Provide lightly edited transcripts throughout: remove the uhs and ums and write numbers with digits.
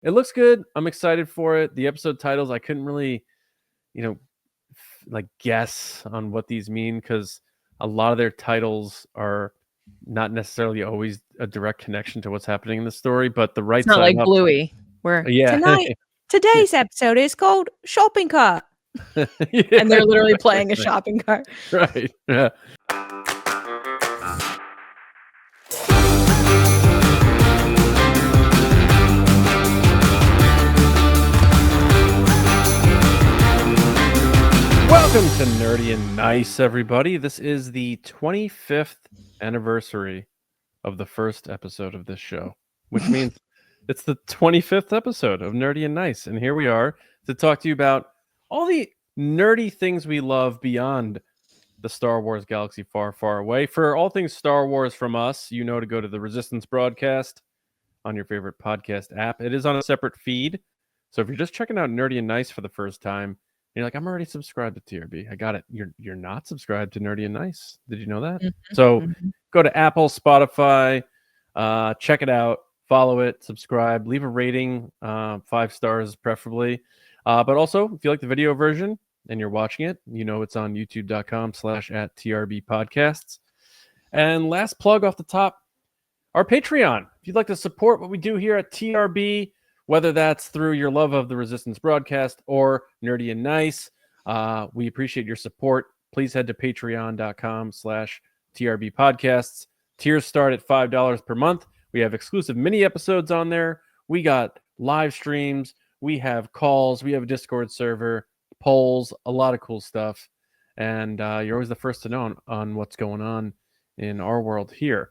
It looks good. I'm excited for it. The episode titles, I couldn't really, you know, like guess on what these mean because a lot of their titles are not necessarily always a direct connection to what's happening in the story, but the It's right not side like up. Bluey, where Yeah. today's episode is called Shopping Cart, Yeah, and they're literally playing a exactly. shopping cart. Right. Yeah. Welcome to Nerdy and Nice, everybody. This is the 25th anniversary of the first episode of this show, which means it's the 25th episode of Nerdy and Nice. And here we are to talk to you about all the nerdy things we love beyond the Star Wars galaxy far, far away. For all things Star Wars from us, you know to go to the Resistance broadcast on your favorite podcast app. It is on a separate feed. So if you're just checking out Nerdy and Nice for the first time, you're like, I'm already subscribed to TRB. I got it. You're not subscribed to Nerdy and Nice. Did you know that? Mhm, So mhm. go to Apple, Spotify, check it out, follow it, subscribe, leave a rating, 5 stars preferably. But also, if you like the video version and you're watching it, you know it's on youtube.com/@TRB podcasts. And last plug off the top, our Patreon. If you'd like to support what we do here at TRB, whether that's through your love of the Resistance broadcast or Nerdy and Nice, we appreciate your support. Please head to patreon.com/TRB podcasts. Tiers start at $5 per month. We have exclusive mini episodes on there. We got live streams. We have calls. We have a Discord server, polls, a lot of cool stuff. And you're always the first to know on what's going on in our world here.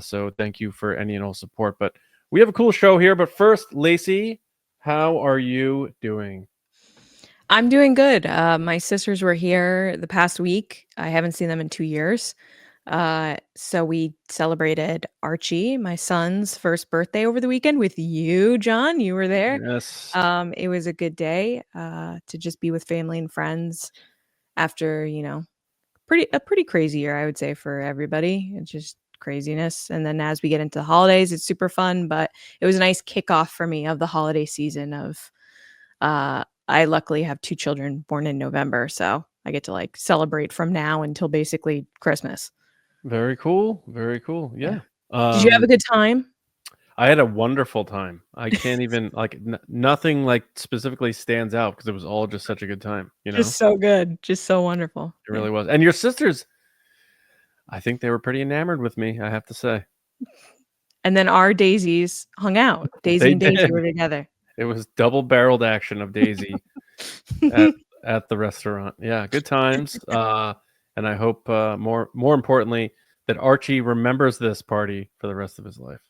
So thank you for any and all support. But we have a cool show here. But first, Lacey, how are you doing? I'm doing good. My sisters were here the past week. I haven't seen them in 2 years. So we celebrated Archie, my son's first birthday over the weekend with you, John. You were there. Yes. It was a good day to just be with family and friends after, a pretty crazy year, I would say, for everybody. It's just craziness. And then as we get into the holidays, it's super fun, but it was a nice kickoff for me of the holiday season of I luckily have 2 children born in November, so I get to like celebrate from now until basically Christmas. Very cool. Very cool. Yeah. Yeah. Did you have a good time? I had a wonderful time. I can't even like nothing like specifically stands out because it was all just such a good time. Just so good. Just so wonderful. It really was. And your sisters, I think they were pretty enamored with me, I have to say. And then our daisies hung out. Daisy They and Daisy did. were together. It was double-barreled action of Daisy at the restaurant. Yeah, good times. And I hope more importantly that Archie remembers this party for the rest of his life.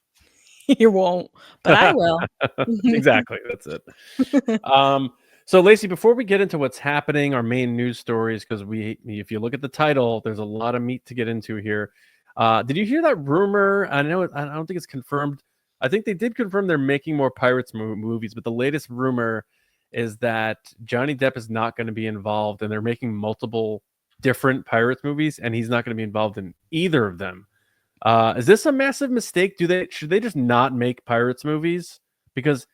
You won't, but I will. Exactly. That's it. So Lacey, before we get into what's happening, our main news stories, because if you look at the title, there's a lot of meat to get into here. Did you hear that rumor? I don't think it's confirmed. I think they did confirm they're making more Pirates movies, but the latest rumor is that Johnny Depp is not going to be involved, and they're making multiple different Pirates movies, and he's not going to be involved in either of them. Is this a massive mistake? Should they just not make Pirates movies? Because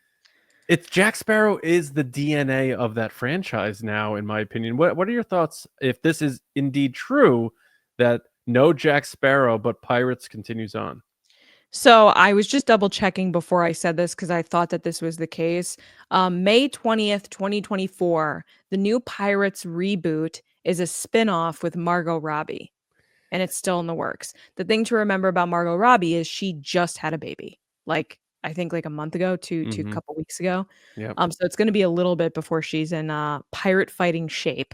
it's Jack Sparrow is the DNA of that franchise now, in my opinion. What are your thoughts if this is indeed true that no Jack Sparrow but Pirates continues on? So I was just double checking before I said this because I thought that this was the case. May 20th, 2024, the new Pirates reboot is a spin-off with Margot Robbie, and it's still in the works. The thing to remember about Margot Robbie is she just had a baby, like I think like a month ago to a couple weeks ago. Yeah. So it's going to be a little bit before she's in pirate fighting shape.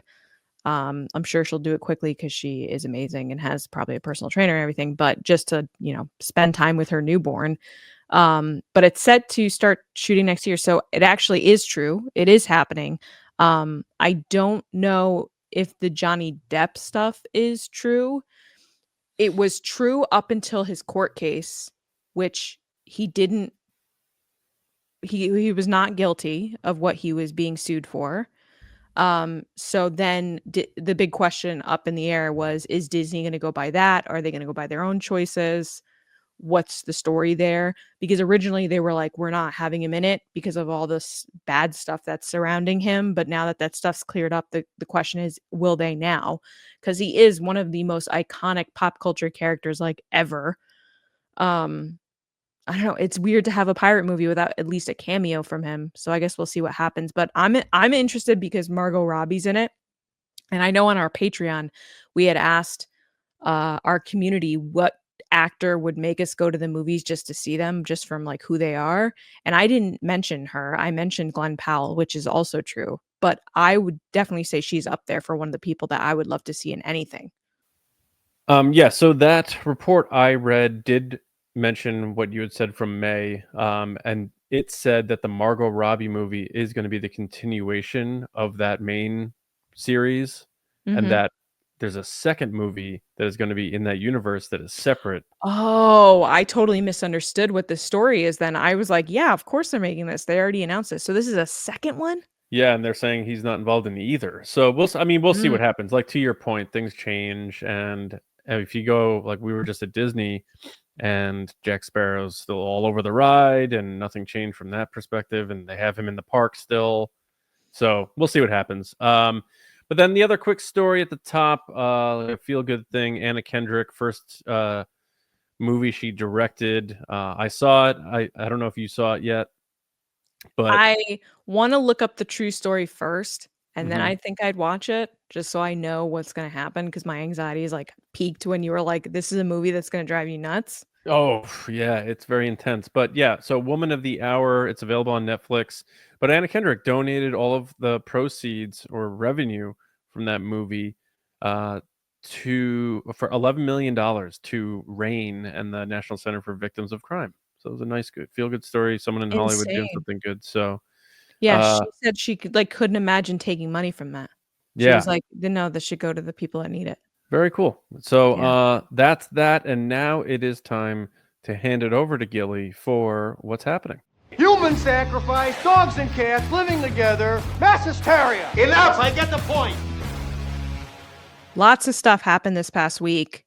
I'm sure she'll do it quickly because she is amazing and has probably a personal trainer and everything, but just to, spend time with her newborn. But it's set to start shooting next year. So it actually is true. It is happening. I don't know if the Johnny Depp stuff is true. It was true up until his court case, which he didn't, he was not guilty of what he was being sued for. So then the big question up in the air was, is Disney going to go by that? Are they going to go by their own choices? what's the story there, because originally they were like, we're not having him in it because of all this bad stuff that's surrounding him, but now that that stuff's cleared up, the question is, will they now? Because he is one of the most iconic pop culture characters like ever. um I don't know, it's weird to have a pirate movie without at least a cameo from him, so I guess we'll see what happens, but I'm interested because Margot Robbie's in it, and I know on our Patreon we had asked our community what actor would make us go to the movies just to see them, just from like who they are. And I didn't mention her. I mentioned Glenn Powell, which is also true. But I would definitely say she's up there for one of the people that I would love to see in anything. Yeah, so that report I read did mention what you had said from May, and it said that the Margot Robbie movie is going to be the continuation of that main series, and Hmm. that there's a second movie that is going to be in that universe that is separate. Oh, I totally misunderstood what the story is then. I was like, yeah, of course they're making this. They already announced this. So this is a second one? Yeah, and they're saying he's not involved in either. So I mean, we'll see Mm. what happens. Like to your point, things change, and if you go like we were just at Disney, and Jack Sparrow's still all over the ride, and nothing changed from that perspective, and they have him in the park still. So we'll see what happens. But then the other quick story at the top, a feel good thing. Anna Kendrick, first movie she directed. I saw it. I don't know if you saw it yet, but I want to look up the true story first, and then mhm. I think I'd watch it just so I know what's going to happen, because my anxiety is like peaked when you were like, this is a movie that's going to drive you nuts. Oh, yeah, it's very intense. But yeah, so Woman of the Hour, it's available on Netflix. But Anna Kendrick donated all of the proceeds or revenue from that movie uh to for $11 million to RAIN and the National Center for Victims of Crime. So it was a nice good feel good story, someone in Hollywood doing Insane. something good. So Yeah, she uh said she couldn't imagine taking money from that. She was yeah, like, "No, this should go to the people that need it." very cool. So Yeah. that's that, and now it is time to hand it over to Gilly for what's happening. Human sacrifice, dogs and cats living together, mass hysteria. Enough! I get the point. Lots of stuff happened this past week.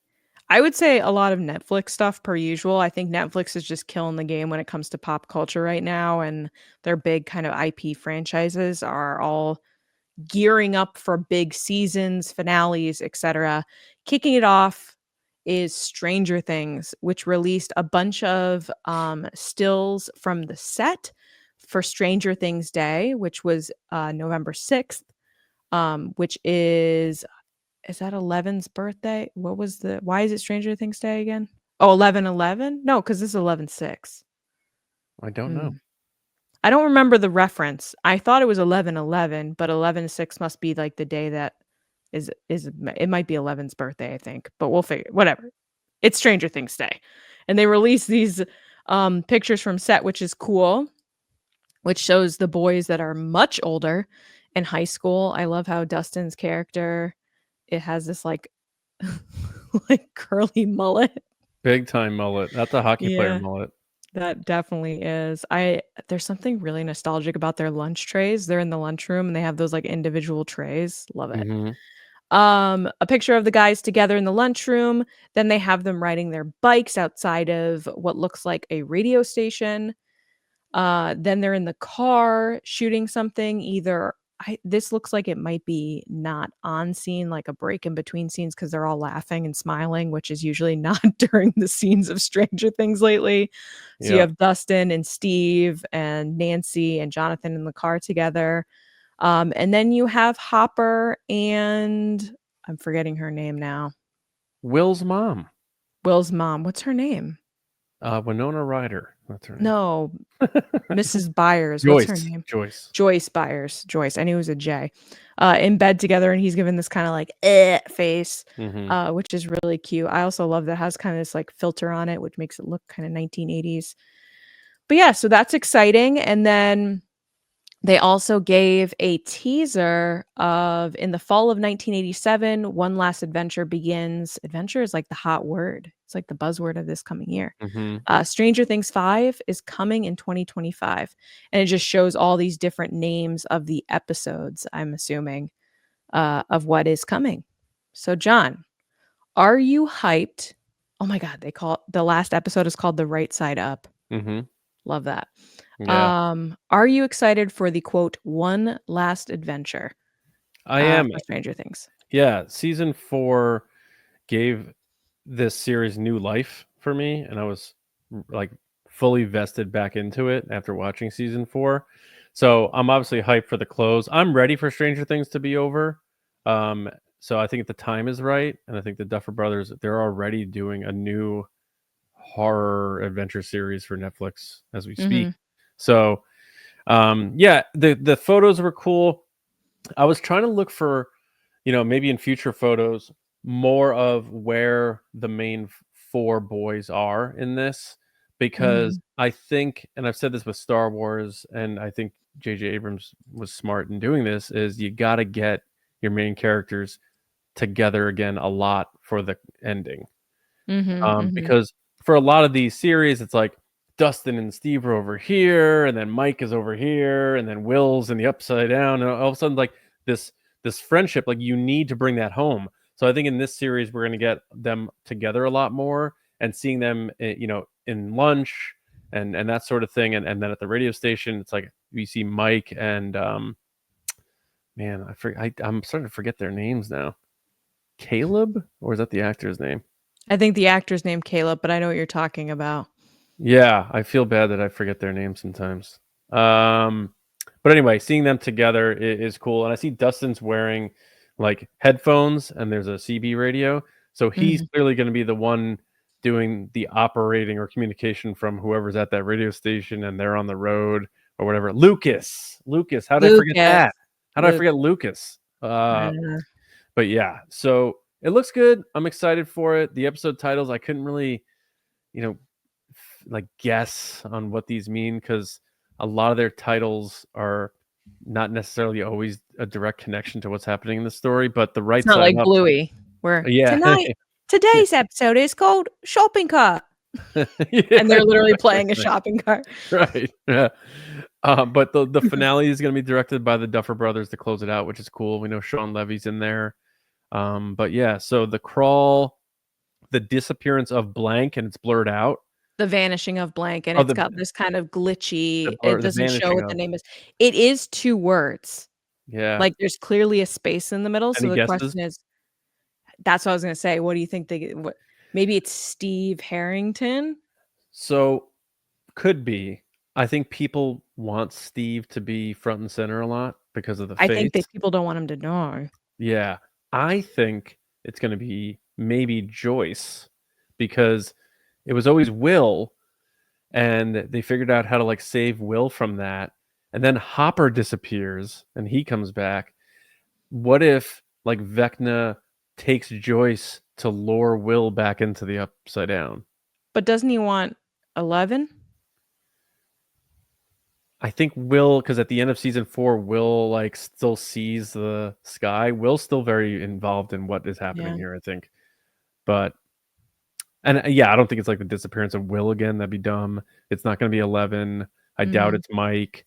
I would say a lot of Netflix stuff per usual. I think Netflix is just killing the game when it comes to pop culture right now, and their big kind of IP franchises are all gearing up for big seasons, finales, etc. Kicking it off is Stranger Things, which released a bunch of stills from the set for Stranger Things Day, which was November 6th, which is that 11's birthday? What was why is it Stranger Things Day again? Oh, 11/11? No, because this is 11/6. I don't know. Hmm. I don't remember the reference. I thought it was 11/11, but 11/6 must be like the day that is it might be 11's birthday, I think, but we'll figure whatever. It's Stranger Things Day. And they release these pictures from set, which is cool, which shows the boys that are much older in high school. I love how Dustin's character, it has this like like curly mullet. Big time mullet. That's a hockey player Yeah. mullet. That definitely is. There's something really nostalgic about their lunch trays. They're in the lunchroom and they have those like individual trays. Love it. Mhm. A picture of the guys together in the lunchroom. Then they have them riding their bikes outside of what looks like a radio station. Then they're in the car shooting something. This looks like it might be not on scene, like a break in between scenes, because they're all laughing and smiling, which is usually not during the scenes of Stranger Things lately. So you Yep. have Dustin and Steve and Nancy and Jonathan in the car together. And then you have Hopper and I'm forgetting her name now. Will's mom, Will's mom. What's her name? Winona Ryder. That's her name. No, Mrs. Byers. What's her Joyce. name? Joyce. Joyce Byers. Joyce. I knew it was a J. In bed together, and he's given this kind of like face, Mhm. which is really cute. I also love that it has kind of this like filter on it, which makes it look kind of 1980s. But yeah, so that's exciting. And then they also gave a teaser of in the fall of 1987, One Last Adventure begins. Adventure is like the hot word. It's like the buzzword of this coming year. Mhm. Stranger Things 5 is coming in 2025. And it just shows all these different names of the episodes, I'm assuming, of what is coming. So, John, are you hyped Oh my god, the last episode is called The Right Side Up. Mm-hmm. Love that. Yeah, Are you excited for the quote one last adventure I am. for Stranger Things? Yeah, season 4 gave this series new life for me, and I was like fully vested back into it after watching season 4. So I'm obviously hyped for the close. I'm ready for Stranger Things to be over. Um, so I think the time is right, and I think the Duffer Brothers, they're already doing a new horror adventure series for Netflix as we speak. Mm-hmm. So yeah, the photos were cool. I was trying to look for, maybe in future photos, more of where the main 4 boys are in this, because Mm-hmm. I think, and I've said this with Star Wars, and I think J.J. Abrams was smart in doing this, is you got to get your main characters together again a lot for the ending. Mm-hmm. Mm-hmm. Because for a lot of these series, it's like Dustin and Steve are over here, and then Mike is over here, and then Will's in the Upside Down, and all of a sudden, like this friendship, like you need to bring that home. So I think in this series, we're going to get them together a lot more, and seeing them, in lunch and that sort of thing, and then at the radio station, it's like we see Mike and man, I'm starting to forget their names now. Caleb, or is that the actor's name? I think the actor's named Caleb, but I know what you're talking about. Yeah, I feel bad that I forget their names sometimes. But anyway, seeing them together is cool. And I see Dustin's wearing like headphones and there's a CB radio. So he's Mhm. clearly going to be the one doing the operating or communication from whoever's at that radio station and they're on the road or whatever. Lucas, how did I forget Lucas. that? How did I Luke. forget Lucas? I don't know. But yeah, so it looks good. I'm excited for it. The episode titles, I couldn't really, like guess on what these mean because a lot of their titles are not necessarily always a direct connection to what's happening in the story, but the It's right not side like up, Bluey, where yeah, today's episode is called Shopping Cart, and they're literally playing a shopping cart. right, yeah. But the finale is going to be directed by the Duffer Brothers to close it out, which is cool. We know Sean Levy's in there. But yeah, so the crawl, the disappearance of blank, and it's blurred out. The Vanishing of Blank, and Oh, it's got this kind of glitchy, it the doesn't show vanishing what the of, name is. It is 2 words. yeah. Like, there's clearly a space in the middle, so Any the guesses? question is that's what I was gonna say, what do you think maybe it's Steve Harrington? So could be. I think people want Steve to be front and center a lot because of the I face. think that people don't want him to know. Yeah. I think it's going to be maybe Joyce because it was always Will and they figured out how to like save Will from that. And then Hopper disappears and he comes back. What if like Vecna takes Joyce to lure Will back into the Upside Down? But doesn't he want 11? I think Will, because at the end of season 4, Will like still sees the sky. Will's still very involved in what is happening Yeah. here, I think. But yeah, I don't think it's like the disappearance of Will again. That'd be dumb. It's not going to be 11. I doubt it's Mike.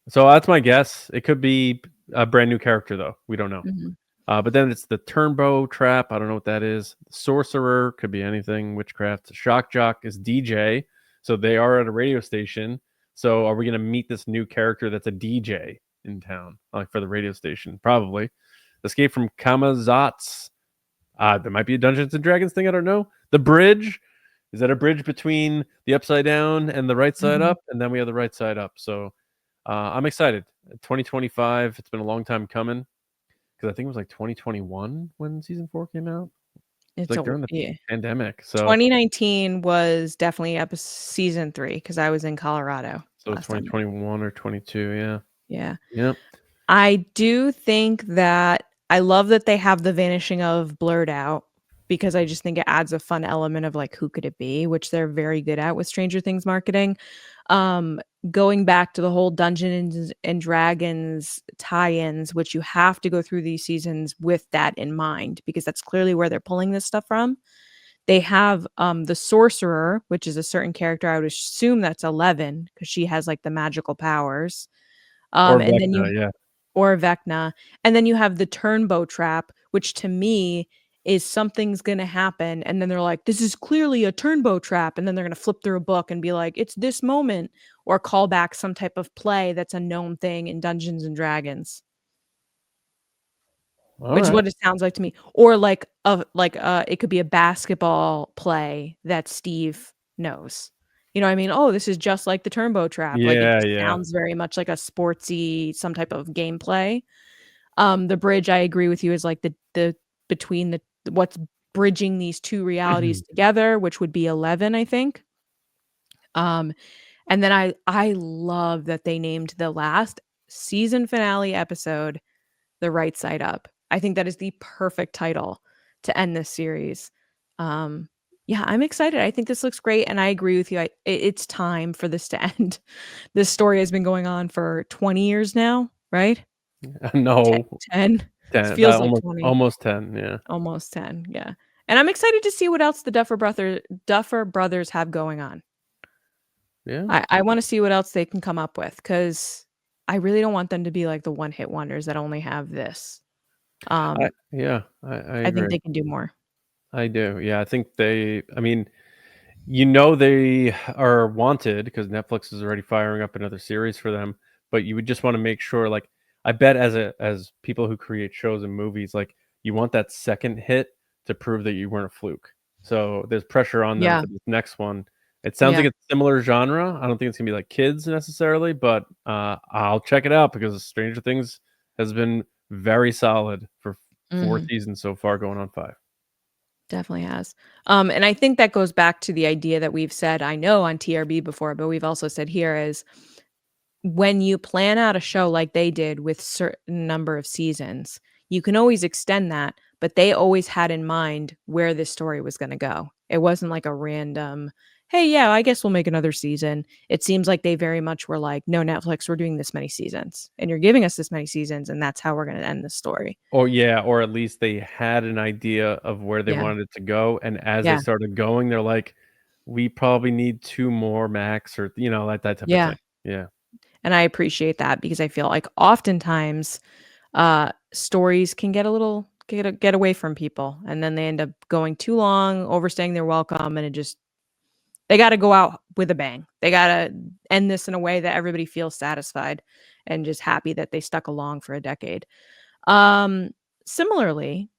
So that's my guess. It could be a brand new character though. We don't know. Mhm. But then it's the Turnbow Trap. I don't know what that is. Sorcerer could be anything. Witchcraft. Shock Jock is DJ. So they are at a radio station. So are we going to meet this new character that's a DJ in town, like for the radio station? Probably. Escape from Kamazats. There might be a Dungeons and Dragons thing. I don't know. The bridge. Is that a bridge between the Upside Down and the right side up? And then we have the right side up. So I'm excited. 2025. It's been a long time coming because I think it was like 2021 when season 4 came out. It's like during the pandemic. So 2019 was definitely season 3 because I was in Colorado. So 2021 or 22, yeah. Yeah. Yep. I do think that I love that they have the vanishing of blurred out because I just think it adds a fun element of like who could it be, which they're very good at with Stranger Things marketing. Going back to the whole Dungeons and Dragons tie-ins, which you have to go through these seasons with that in mind because that's clearly where they're pulling this stuff from. They have the sorcerer, which is a certain character. I would assume that's 11 because she has like the magical powers. Or And Vecna, then yeah. or Vecna, and then you have the Turnbow Trap, which to me is something's going to happen. And then they're like, this is clearly a turnbow trap. And then they're going to flip through a book and be like, it's this moment, or call back some type of play that's a known thing in Dungeons and Dragons, which is what it sounds like to me. Or like it could be a basketball play that Steve knows. You know what I mean? Oh, this is just like the turnbow trap. Like it just sounds very much like a sportsy, some type of gameplay. The bridge, I agree with you, is like the between the what's bridging these two realities together, which would be 11, I think. And then I love that they named the last season finale episode The Right Side Up. I think that is the perfect title to end this series. Yeah, I'm excited. I think this looks great, and I agree with you. It's time for this to end. This story has been going on for 20 years now, right? No, 10. 10. It feels like 20. Almost 10. Yeah, almost 10. Yeah, and I'm excited to see what else the Duffer brothers have going on. Yeah, I want to see what else they can come up with, because I really don't want them to be like the one-hit wonders that only have this. I I think they can do more. I do. Yeah, I think they. I mean, they are wanted because Netflix is already firing up another series for them. But you would just want to make sure, like, I bet as people who create shows and movies, like, you want that second hit to prove that you weren't a fluke. So there's pressure on them for this next one. It sounds like it's similar genre. I don't think it's gonna be like kids necessarily, but I'll check it out because Stranger Things has been very solid for 4 seasons so far, going on 5. Definitely has. And I think that goes back to the idea that we've said, I know, on TRB before, but we've also said here, is when you plan out a show like they did with certain number of seasons, you can always extend that, but they always had in mind where this story was going to go. It wasn't like a random, hey, yeah, I guess we'll make another season. It seems like they very much were like, no, Netflix, we're doing this many seasons, and you're giving us this many seasons, and that's how we're going to end the story. Or at least they had an idea of where they wanted it to go, and as they started going, they're like, we probably need 2 more max, or that type of thing. Yeah. And I appreciate that, because I feel like oftentimes stories can get a little get away from people, and then they end up going too long, overstaying their welcome, and they got to go out with a bang. They got to end this in a way that everybody feels satisfied and just happy that they stuck along for a decade. Similarly,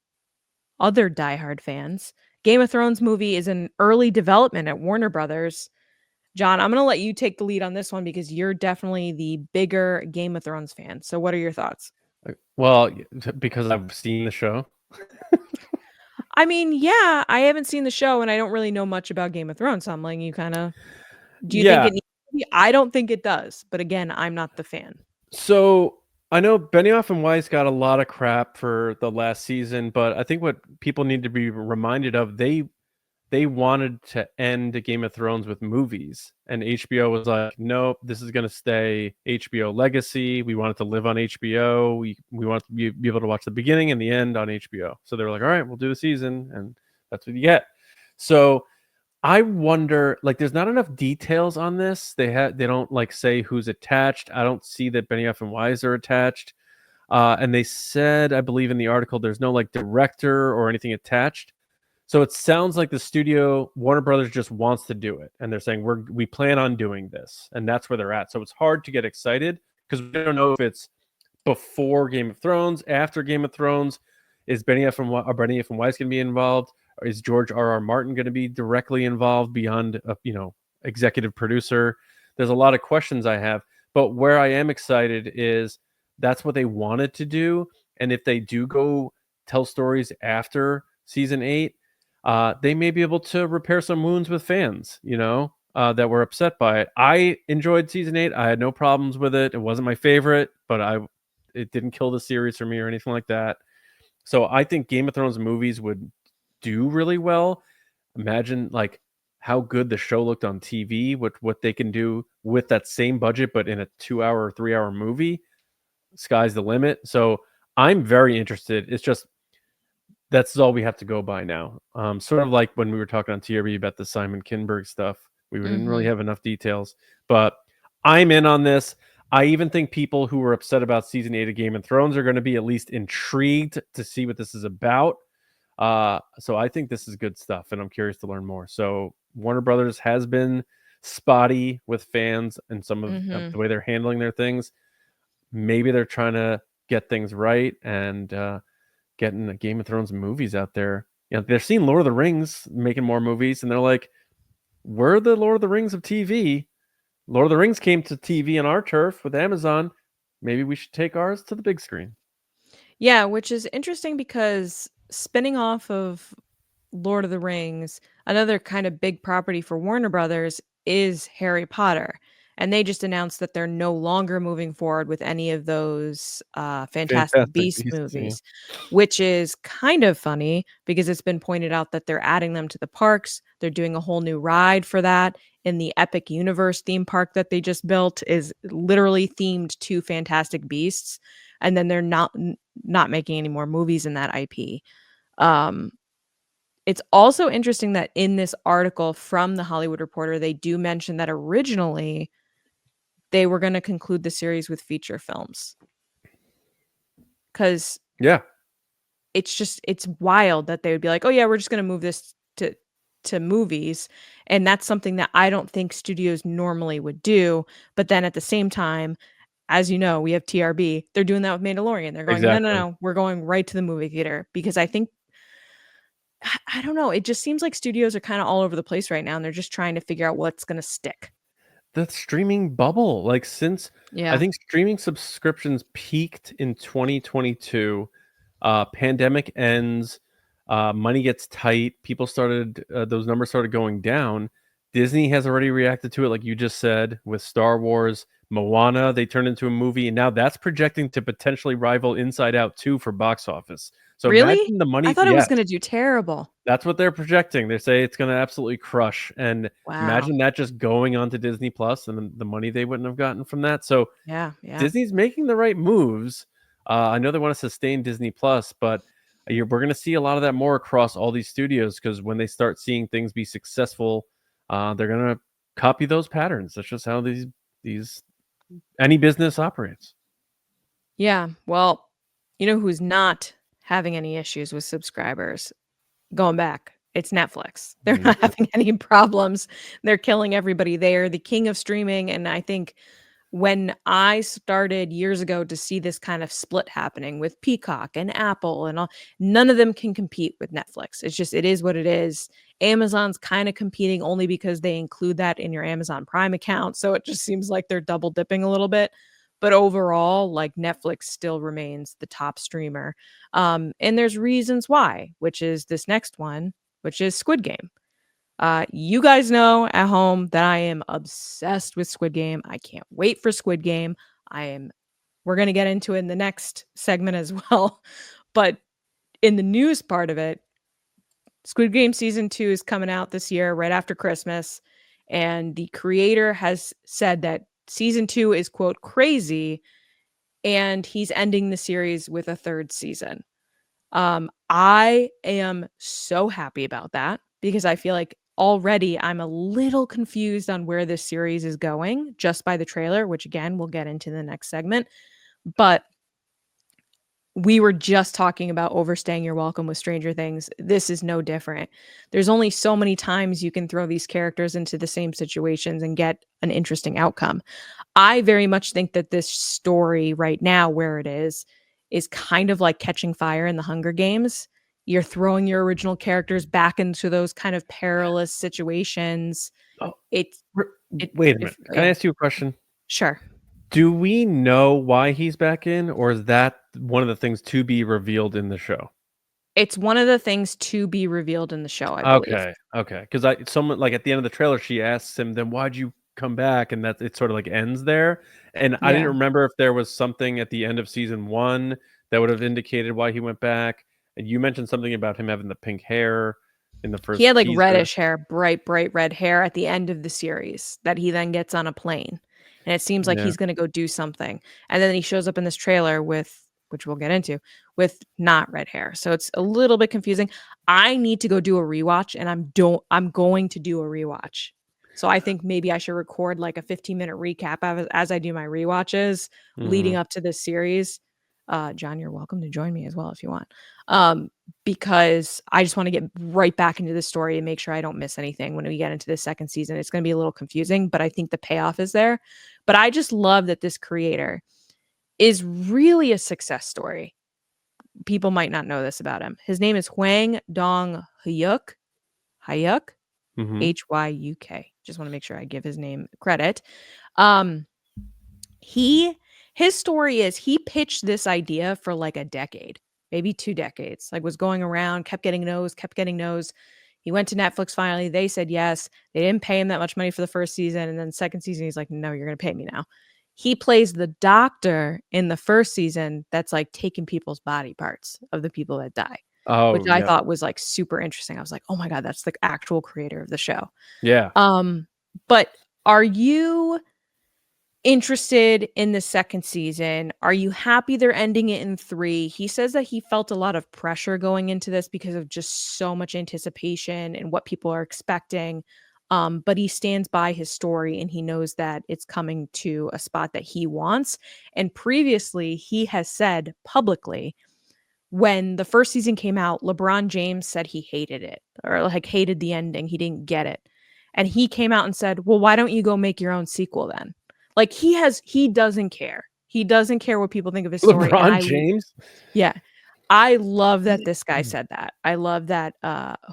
other diehard fans, Game of Thrones movie is in early development at Warner Brothers. John, I'm going to let you take the lead on this one, because you're definitely the bigger Game of Thrones fan. So what are your thoughts? Well, because I've seen the show. I mean, yeah, I haven't seen the show, and I don't really know much about Game of Thrones. So I'm letting you kind of, do you think it needs to be? I don't think it does. But again, I'm not the fan. So I know Benioff and Weiss got a lot of crap for the last season, but I think what people need to be reminded of, they wanted to end Game of Thrones with movies, and HBO was like, nope, this is going to stay HBO legacy. We want it to live on HBO. We want to be able to watch the beginning and the end on HBO. So they were like, all right, we'll do the season, and that's what you get. So I wonder, like, there's not enough details on this. They don't like say who's attached. I don't see that Benioff and Weiss are attached. And they said, I believe in the article, there's no like director or anything attached. So it sounds like the studio, Warner Brothers, just wants to do it, and they're saying we plan on doing this, and that's where they're at. So it's hard to get excited because we don't know if it's before Game of Thrones, after Game of Thrones. Is Benioff and Weiss going to be involved? Or is George R.R. Martin going to be directly involved beyond a executive producer? There's a lot of questions I have, but where I am excited is that's what they wanted to do, and if they do go tell stories after season 8. They may be able to repair some wounds with fans, that were upset by it. I enjoyed season 8. I had no problems with it. It wasn't my favorite, but it didn't kill the series for me or anything like that. So I think Game of Thrones movies would do really well. Imagine like how good the show looked on TV, what they can do with that same budget, but in a 2-hour or 3-hour movie. Sky's the limit. So I'm very interested. It's just, that's all we have to go by now. Sort of like when we were talking on TRB about the Simon Kinberg stuff. We didn't really have enough details, but I'm in on this. I even think people who were upset about season 8 of Game of Thrones are going to be at least intrigued to see what this is about. So I think this is good stuff, and I'm curious to learn more. So Warner Brothers has been spotty with fans and some of the way they're handling their things. Maybe they're trying to get things right and getting the Game of Thrones movies out there. You know, they're seeing Lord of the Rings making more movies, and they're like, we're the Lord of the Rings of TV. Lord of the Rings came to TV on our turf with Amazon. Maybe we should take ours to the big screen. Yeah, which is interesting because spinning off of Lord of the Rings, another kind of big property for Warner Brothers is Harry Potter. And they just announced that they're no longer moving forward with any of those Fantastic Fantastic Beast Beasts, yeah. movies, which is kind of funny because it's been pointed out that they're adding them to the parks. They're doing a whole new ride for that. In the Epic Universe theme park that they just built is literally themed to Fantastic Beasts. And then they're not making any more movies in that IP. It's also interesting that in this article from The Hollywood Reporter, they do mention that originally they were going to conclude the series with feature films. Because Yeah. it's wild that they would be like, oh yeah, we're just going to move this to movies. And that's something that I don't think studios normally would do. But then at the same time, as you know, we have TRB. They're doing that with Mandalorian. They're going, Exactly. no, we're going right to the movie theater. Because I think I don't know. It just seems like studios are kind of all over the place right now, and they're just trying to figure out what's going to stick. The streaming bubble, like since I Yeah. think streaming subscriptions peaked in 2022, pandemic ends, money gets tight, people started those numbers started going down. Disney has already reacted to it, like you just said, with Star Wars, Moana. They turned into a movie, and now that's projecting to potentially rival Inside Out 2 for box office. So Really? imagine the money. I thought it was Yes, going to do terrible. that's what they're projecting. They say it's going to absolutely crush. And Wow. imagine that just going onto Disney Plus and the money they wouldn't have gotten from that. So Yeah. Disney's making the right moves. I know they want to sustain Disney Plus, but we're going to see a lot of that more across all these studios because when they start seeing things be successful, they're going to copy those patterns. That's just how these any business operates. Yeah. Well, you know who's not having any issues with subscribers? Going back, it's Netflix. They're not having any problems. They're killing everybody. They are the king of streaming. And I think when I started years ago to see this kind of split happening with Peacock and Apple and all, none of them can compete with Netflix. It's just, it is what it is. Amazon's kind of competing only because they include that in your Amazon Prime account. So it just seems like they're double dipping a little bit. But overall, like Netflix still remains the top streamer. And there's reasons why, which is this next one, which is Squid Game. You guys know at home that I am obsessed with Squid Game. I can't wait for Squid Game. We're going to get into it in the next segment as well. But in the news part of it, Squid Game season 2 is coming out this year, right after Christmas. And the creator has said that season 2 is, quote, crazy. And he's ending the series with a third season. I am so happy about that because I feel like already I'm a little confused on where this series is going just by the trailer, which again, we'll get into the next segment. But we were just talking about overstaying your welcome with Stranger Things. This is no different. There's only so many times you can throw these characters into the same situations and get an interesting outcome. I very much think that this story right now, where it is kind of like Catching Fire in the Hunger Games. You're throwing your original characters back into those kind of perilous situations. Oh, Wait wait a minute. Can I ask you a question? Sure. Do we know why he's back in, or is that one of the things to be revealed in the show? It's one of the things to be revealed in the show, I believe. Okay. Because someone like at the end of the trailer, she asks him, "Then why'd you come back?" And that it sort of like ends there. And I didn't Yeah. remember if there was something at the end of season 1 that would have indicated why he went back. And you mentioned something about him having the pink hair in the first. He had like teaser. reddish hair, bright red hair at the end of the series that he then gets on a plane. And it seems like Yeah. he's going to go do something. And then he shows up in this trailer with, which we'll get into, with not red hair. So it's a little bit confusing. I need to go do a rewatch and I'm going to do a rewatch. So I think maybe I should record like a 15-minute recap as I do my rewatches leading up to this series. John, you're welcome to join me as well if you want. Because I just want to get right back into the story and make sure I don't miss anything when we get into the second season. It's going to be a little confusing, but I think the payoff is there. But I just love that this creator is really a success story. People might not know this about him. His name is Hwang Dong-hyuk. Hyuk. Hyuk. Just want to make sure I give his name credit. His story is he pitched this idea for like a decade, maybe 2 decades, like was going around, kept getting no's. He went to Netflix finally. They said yes. They didn't pay him that much money for the first season. And then second season, he's like, no, you're going to pay me now. He plays the doctor in the first season that's like taking people's body parts of the people that die. Which I thought was like super interesting. I was like, oh my God, that's the actual creator of the show. Yeah. But are you interested in the second season? Are you happy they're ending it in 3? He says that he felt a lot of pressure going into this because of just so much anticipation and what people are expecting. But he stands by his story and he knows that it's coming to a spot that he wants. And previously, he has said publicly, when the first season came out, LeBron James said he hated it or like hated the ending. He didn't get it. And he came out and said, well, why don't you go make your own sequel then? Like he doesn't care. He doesn't care what people think of his story. LeBron James? Yeah. I love that this guy said that. I love that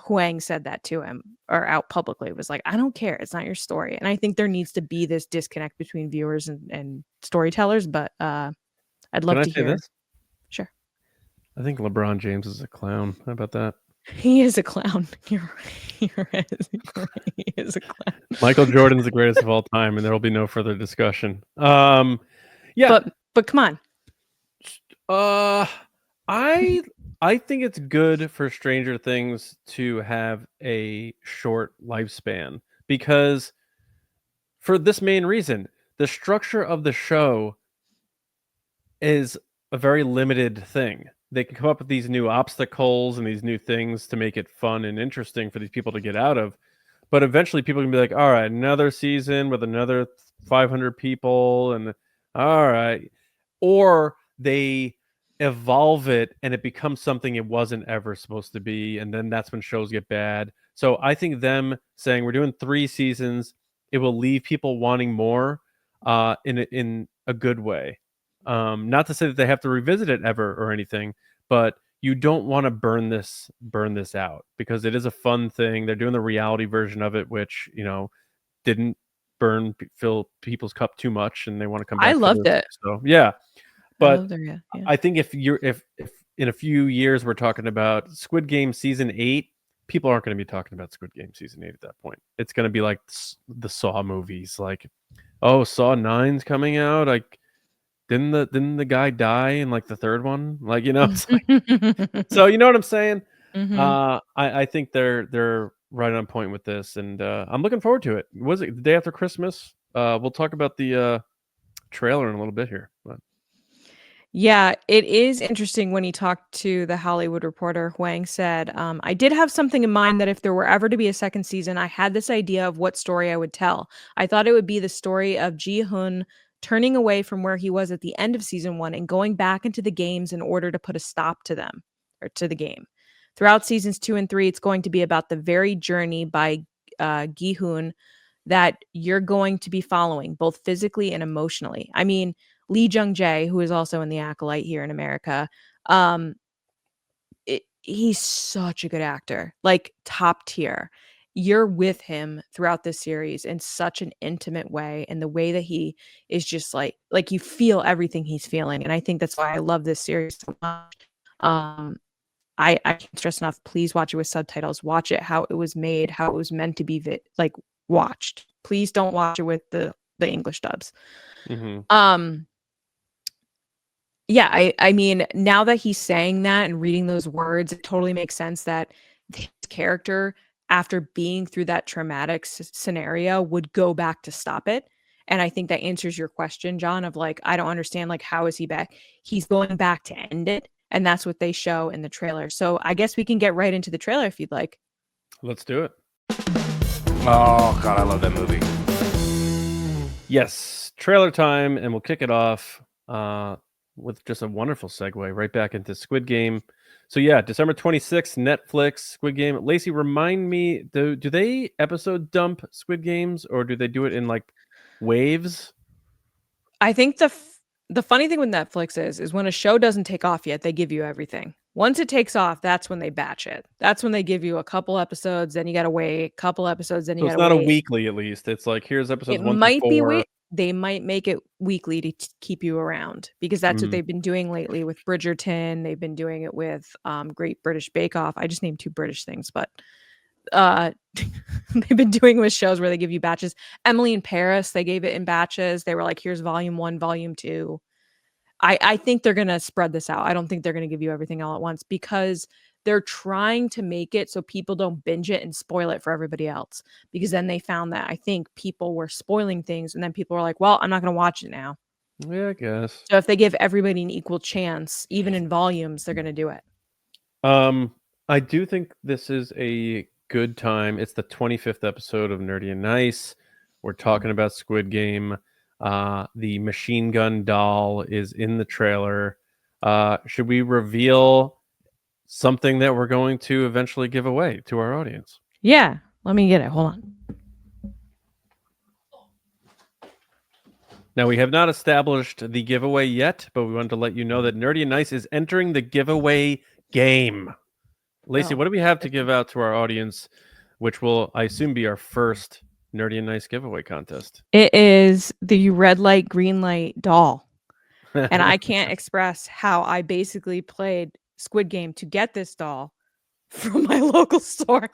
Hwang said that to him or out publicly. It was like, I don't care. It's not your story. And I think there needs to be this disconnect between viewers and storytellers. But I'd love to hear this. Sure. I think LeBron James is a clown. How about that? He is a clown. You're right. He is a clown. Michael Jordan's the greatest of all time, and there will be no further discussion. Yeah, but come on. I think it's good for Stranger Things to have a short lifespan because for this main reason, the structure of the show is a very limited thing. They can come up with these new obstacles and these new things to make it fun and interesting for these people to get out of. But eventually people can be like, all right, another season with another 500 people. And all right. Or they evolve it and it becomes something it wasn't ever supposed to be. And then that's when shows get bad. So I think them saying we're doing 3 seasons, it will leave people wanting more in a good way. Not to say that they have to revisit it ever or anything, but you don't want to burn this out because it is a fun thing. They're doing the reality version of it, which didn't fill people's cup too much, and they want to come back. I loved it. So yeah, but I think if in a few years we're talking about Squid Game season 8, people aren't going to be talking about Squid Game season 8 at that point. It's going to be like the Saw movies, like, oh, Saw 9's coming out, like. Didn't the guy die in like the third one? Like, it's like, so you know what I'm saying? Mm-hmm. I think they're right on point with this, and I'm looking forward to it. Was it the day after Christmas? We'll talk about the trailer in a little bit here. But. Yeah, it is interesting when he talked to the Hollywood Reporter. Hwang said, I did have something in mind that if there were ever to be a second season, I had this idea of what story I would tell. I thought it would be the story of Ji-hoon turning away from where he was at the end of season 1 and going back into the games in order to put a stop to them or to the game. Throughout seasons 2 and 3, it's going to be about the very journey by Gi-hoon that you're going to be following, both physically and emotionally. I mean, Lee Jung-jae, who is also in The Acolyte here in America, he's such a good actor, like top tier. You're with him throughout this series in such an intimate way, and the way that he is just like you feel everything he's feeling. And I think that's why I love this series so much. I can't stress enough, please watch it with subtitles. Watch it how it was made, how it was meant to be watched. Please don't watch it with the English dubs. Mm-hmm. Yeah, I mean, now that he's saying that and reading those words, it totally makes sense that his character, after being through that traumatic scenario, would go back to stop it. And I think that answers your question, John, of like, I don't understand, like, how is he back? He's going back to end it. And that's what they show in the trailer. So I guess we can get right into the trailer if you'd like. Let's do it. Oh, God, I love that movie. Yes, trailer time, and we'll kick it off with just a wonderful segue right back into Squid Game. So yeah, December 26th, Netflix, Squid Game. Lacey, remind me, do they episode dump Squid Games, or do they do it in like waves? I think the funny thing with Netflix is when a show doesn't take off yet, they give you everything. Once it takes off, that's when they batch it. That's when they give you a couple episodes, then you gotta wait. Couple episodes, then you So it's gotta not a wait. weekly, at least. It's like here's episodes It 1 through might be 4. they might make it weekly to keep you around because that's what Mm. they've been doing lately with Bridgerton. They've been doing it with Great British Bake Off. I just named 2 British things, but they've been doing with shows where they give you batches. Emily in Paris, they gave it in batches. They were like, here's volume 1, volume 2. I think they're gonna spread this out. I don't think they're gonna give you everything all at once because they're trying to make it so people don't binge it and spoil it for everybody else. Because then they found that I think people were spoiling things, and then people were like, "Well, I'm not gonna watch it now." Yeah, I guess. So if they give everybody an equal chance, even in volumes, they're gonna do it. I do think this is a good time. It's the 25th episode of Nerdy and Nice. We're talking about Squid Game. The machine gun doll is in the trailer. Should we reveal something that we're going to eventually give away to our audience? Yeah, let me get it. Hold on. Now, we have not established the giveaway yet, but we wanted to let you know that Nerdy and Nice is entering the giveaway game. Lacey, Oh. what do we have to give out to our audience, which will, I assume, be our first Nerdy and Nice giveaway contest? It is the red light, green light doll. And I can't express how I basically played Squid Game to get this doll from my local store.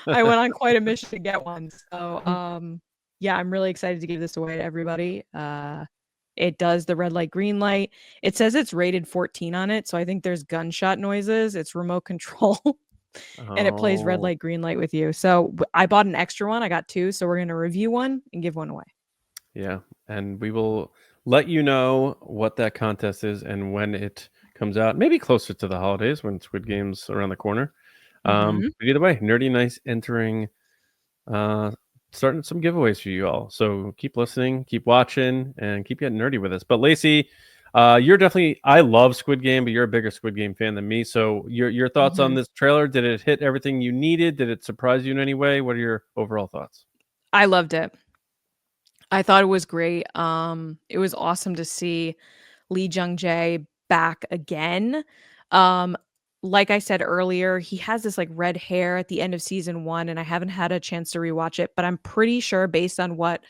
I went on quite a mission to get one. So yeah, I'm really excited to give this away to everybody. It does the red light, green light. It says it's rated 14 on it, so I think there's gunshot noises. It's remote control. And it plays red Oh, light, green light with you. So I bought an extra one. I got 2, so we're going to review one and give one away. yeah. And we will let you know what that contest is and when it comes out. Maybe closer to the holidays when Squid Game's around the corner. Mhm. But either way, Nerdy Nice entering, starting some giveaways for you all. So keep listening, keep watching, and keep getting nerdy with us. But Lacey, you're definitely, I love Squid Game, but you're a bigger Squid Game fan than me. So your thoughts on Mhm. this trailer? Did it hit everything you needed? Did it surprise you in any way? What are your overall thoughts? I loved it. I thought it was great. It was awesome to see Lee Jung Jae back again. Um, like I said earlier, he has this like red hair at the end of season 1, and I haven't had a chance to rewatch it, but I'm pretty sure based on what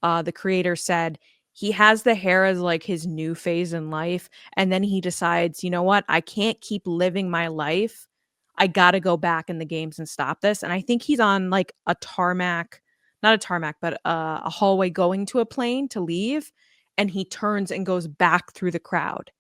the creator said, he has the hair as like his new phase in life, and then he decides, you know what, I can't keep living my life. I gotta go back in the games and stop this. And I think he's on like a tarmac, not a tarmac, but a hallway going to a plane to leave, and he turns and goes back through the crowd.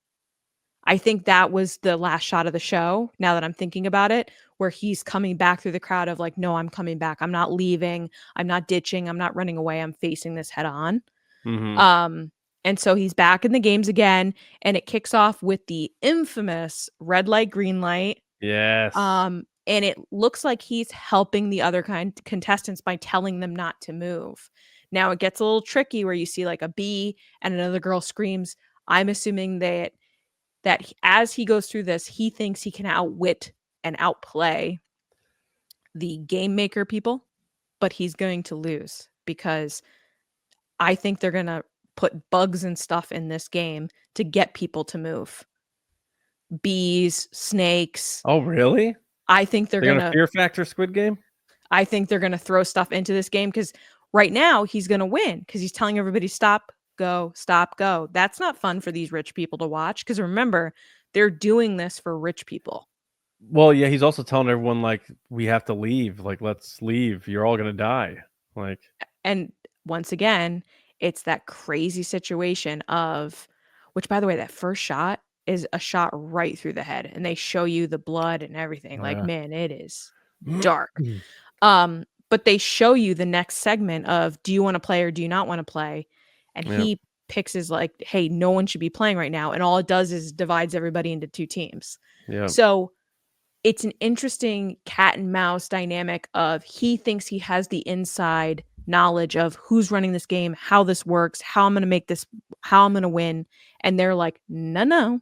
I think that was the last shot of the show, now that I'm thinking about it, where he's coming back through the crowd of like, no, I'm coming back. I'm not leaving. I'm not ditching. I'm not running away. I'm facing this head on. Mm-hmm. And so he's back in the games again, and it kicks off with the infamous red light, green light. Yes. And it looks like he's helping the other contestants by telling them not to move. Now it gets a little tricky where you see like a bee and another girl screams. I'm assuming that as he goes through this, he thinks he can outwit and outplay the game maker people, but he's going to lose because I think they're going to put bugs and stuff in this game to get people to move. Bees, snakes. Oh, really? I think they're They're going to fear factor Squid Game? I think they're going to throw stuff into this game because right now he's going to win because he's telling everybody stop, go, stop, go. That's not fun for these rich people to watch because remember, they're doing this for rich people. Well, yeah, he's also telling everyone like we have to leave. Like, let's leave. You're all gonna die. Like, And once again, it's that crazy situation of, which by the way, that first shot is a shot right through the head and they show you the blood and everything. Like, yeah. man, it is dark. But they show you the next segment of do you want to play or do you not want to play? And Yeah. he picks his like, hey, no one should be playing right now. And all it does is divides everybody into 2 teams. Yeah. So it's an interesting cat and mouse dynamic of he thinks he has the inside knowledge of who's running this game, how this works, how I'm going to win. And they're like, no,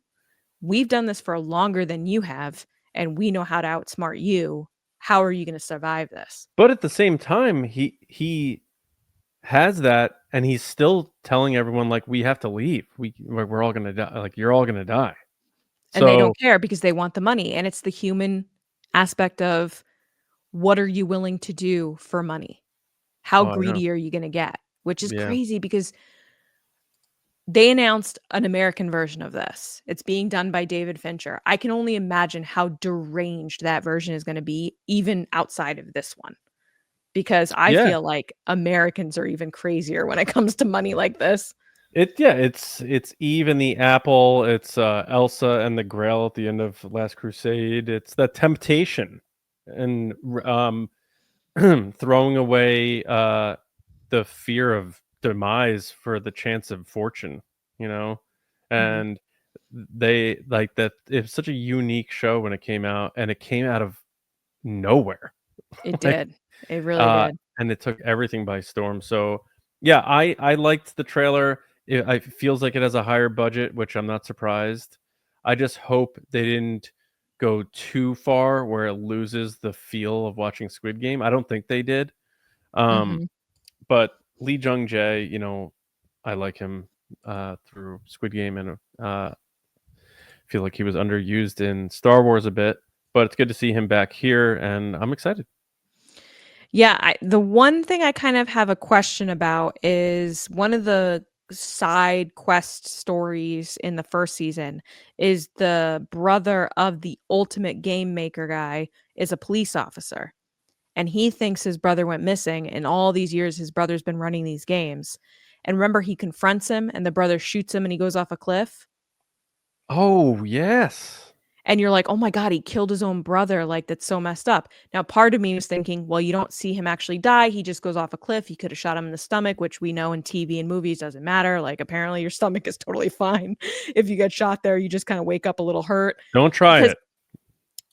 we've done this for longer than you have, and we know how to outsmart you. How are you going to survive this? But at the same time, he has that, and he's still telling everyone like, we have to leave. We're all gonna die. Like, you're all gonna die. And they So don't care because they want the money. And it's the human aspect of, what are you willing to do for money? How Oh, I know. greedy are you going to get? Which is Yeah. crazy because they announced an American version of this. It's being done by David Fincher. I can only imagine how deranged that version is going to be, even outside of this one. Because I Yeah. feel like Americans are even crazier when it comes to money like this. It's Eve and the Apple. It's Elsa and the Grail at the end of Last Crusade. It's the temptation and throwing away the fear of demise for the chance of fortune, you know? And they like that. It's such a unique show when it came out, and it came out of nowhere. It Like, did. It really did. and it took everything by storm. So yeah, I liked the trailer. It feels like it has a higher budget, which I'm not surprised. I just hope they didn't go too far where it loses the feel of watching Squid Game. I don't think they did. Mhm. But Lee Jung Jae, you know, I like him through Squid Game, and feel like he was underused in Star Wars a bit. But it's good to see him back here, and I'm excited. Yeah, the one thing I kind of have a question about is one of the side quest stories in the first season is the brother of the ultimate game maker guy is a police officer. And he thinks his brother went missing, and all these years his brother's been running these games. And remember, he confronts him, and the brother shoots him, and he goes off a cliff. Oh yes. And you're like, oh my God, he killed his own brother. Like, that's so messed up. Now, part of me was thinking, well, you don't see him actually die. He just goes off a cliff. He could have shot him in the stomach, which we know in TV and movies doesn't matter. Like, apparently your stomach is totally fine. If you get shot there, you just kind of wake up a little hurt. Don't try it.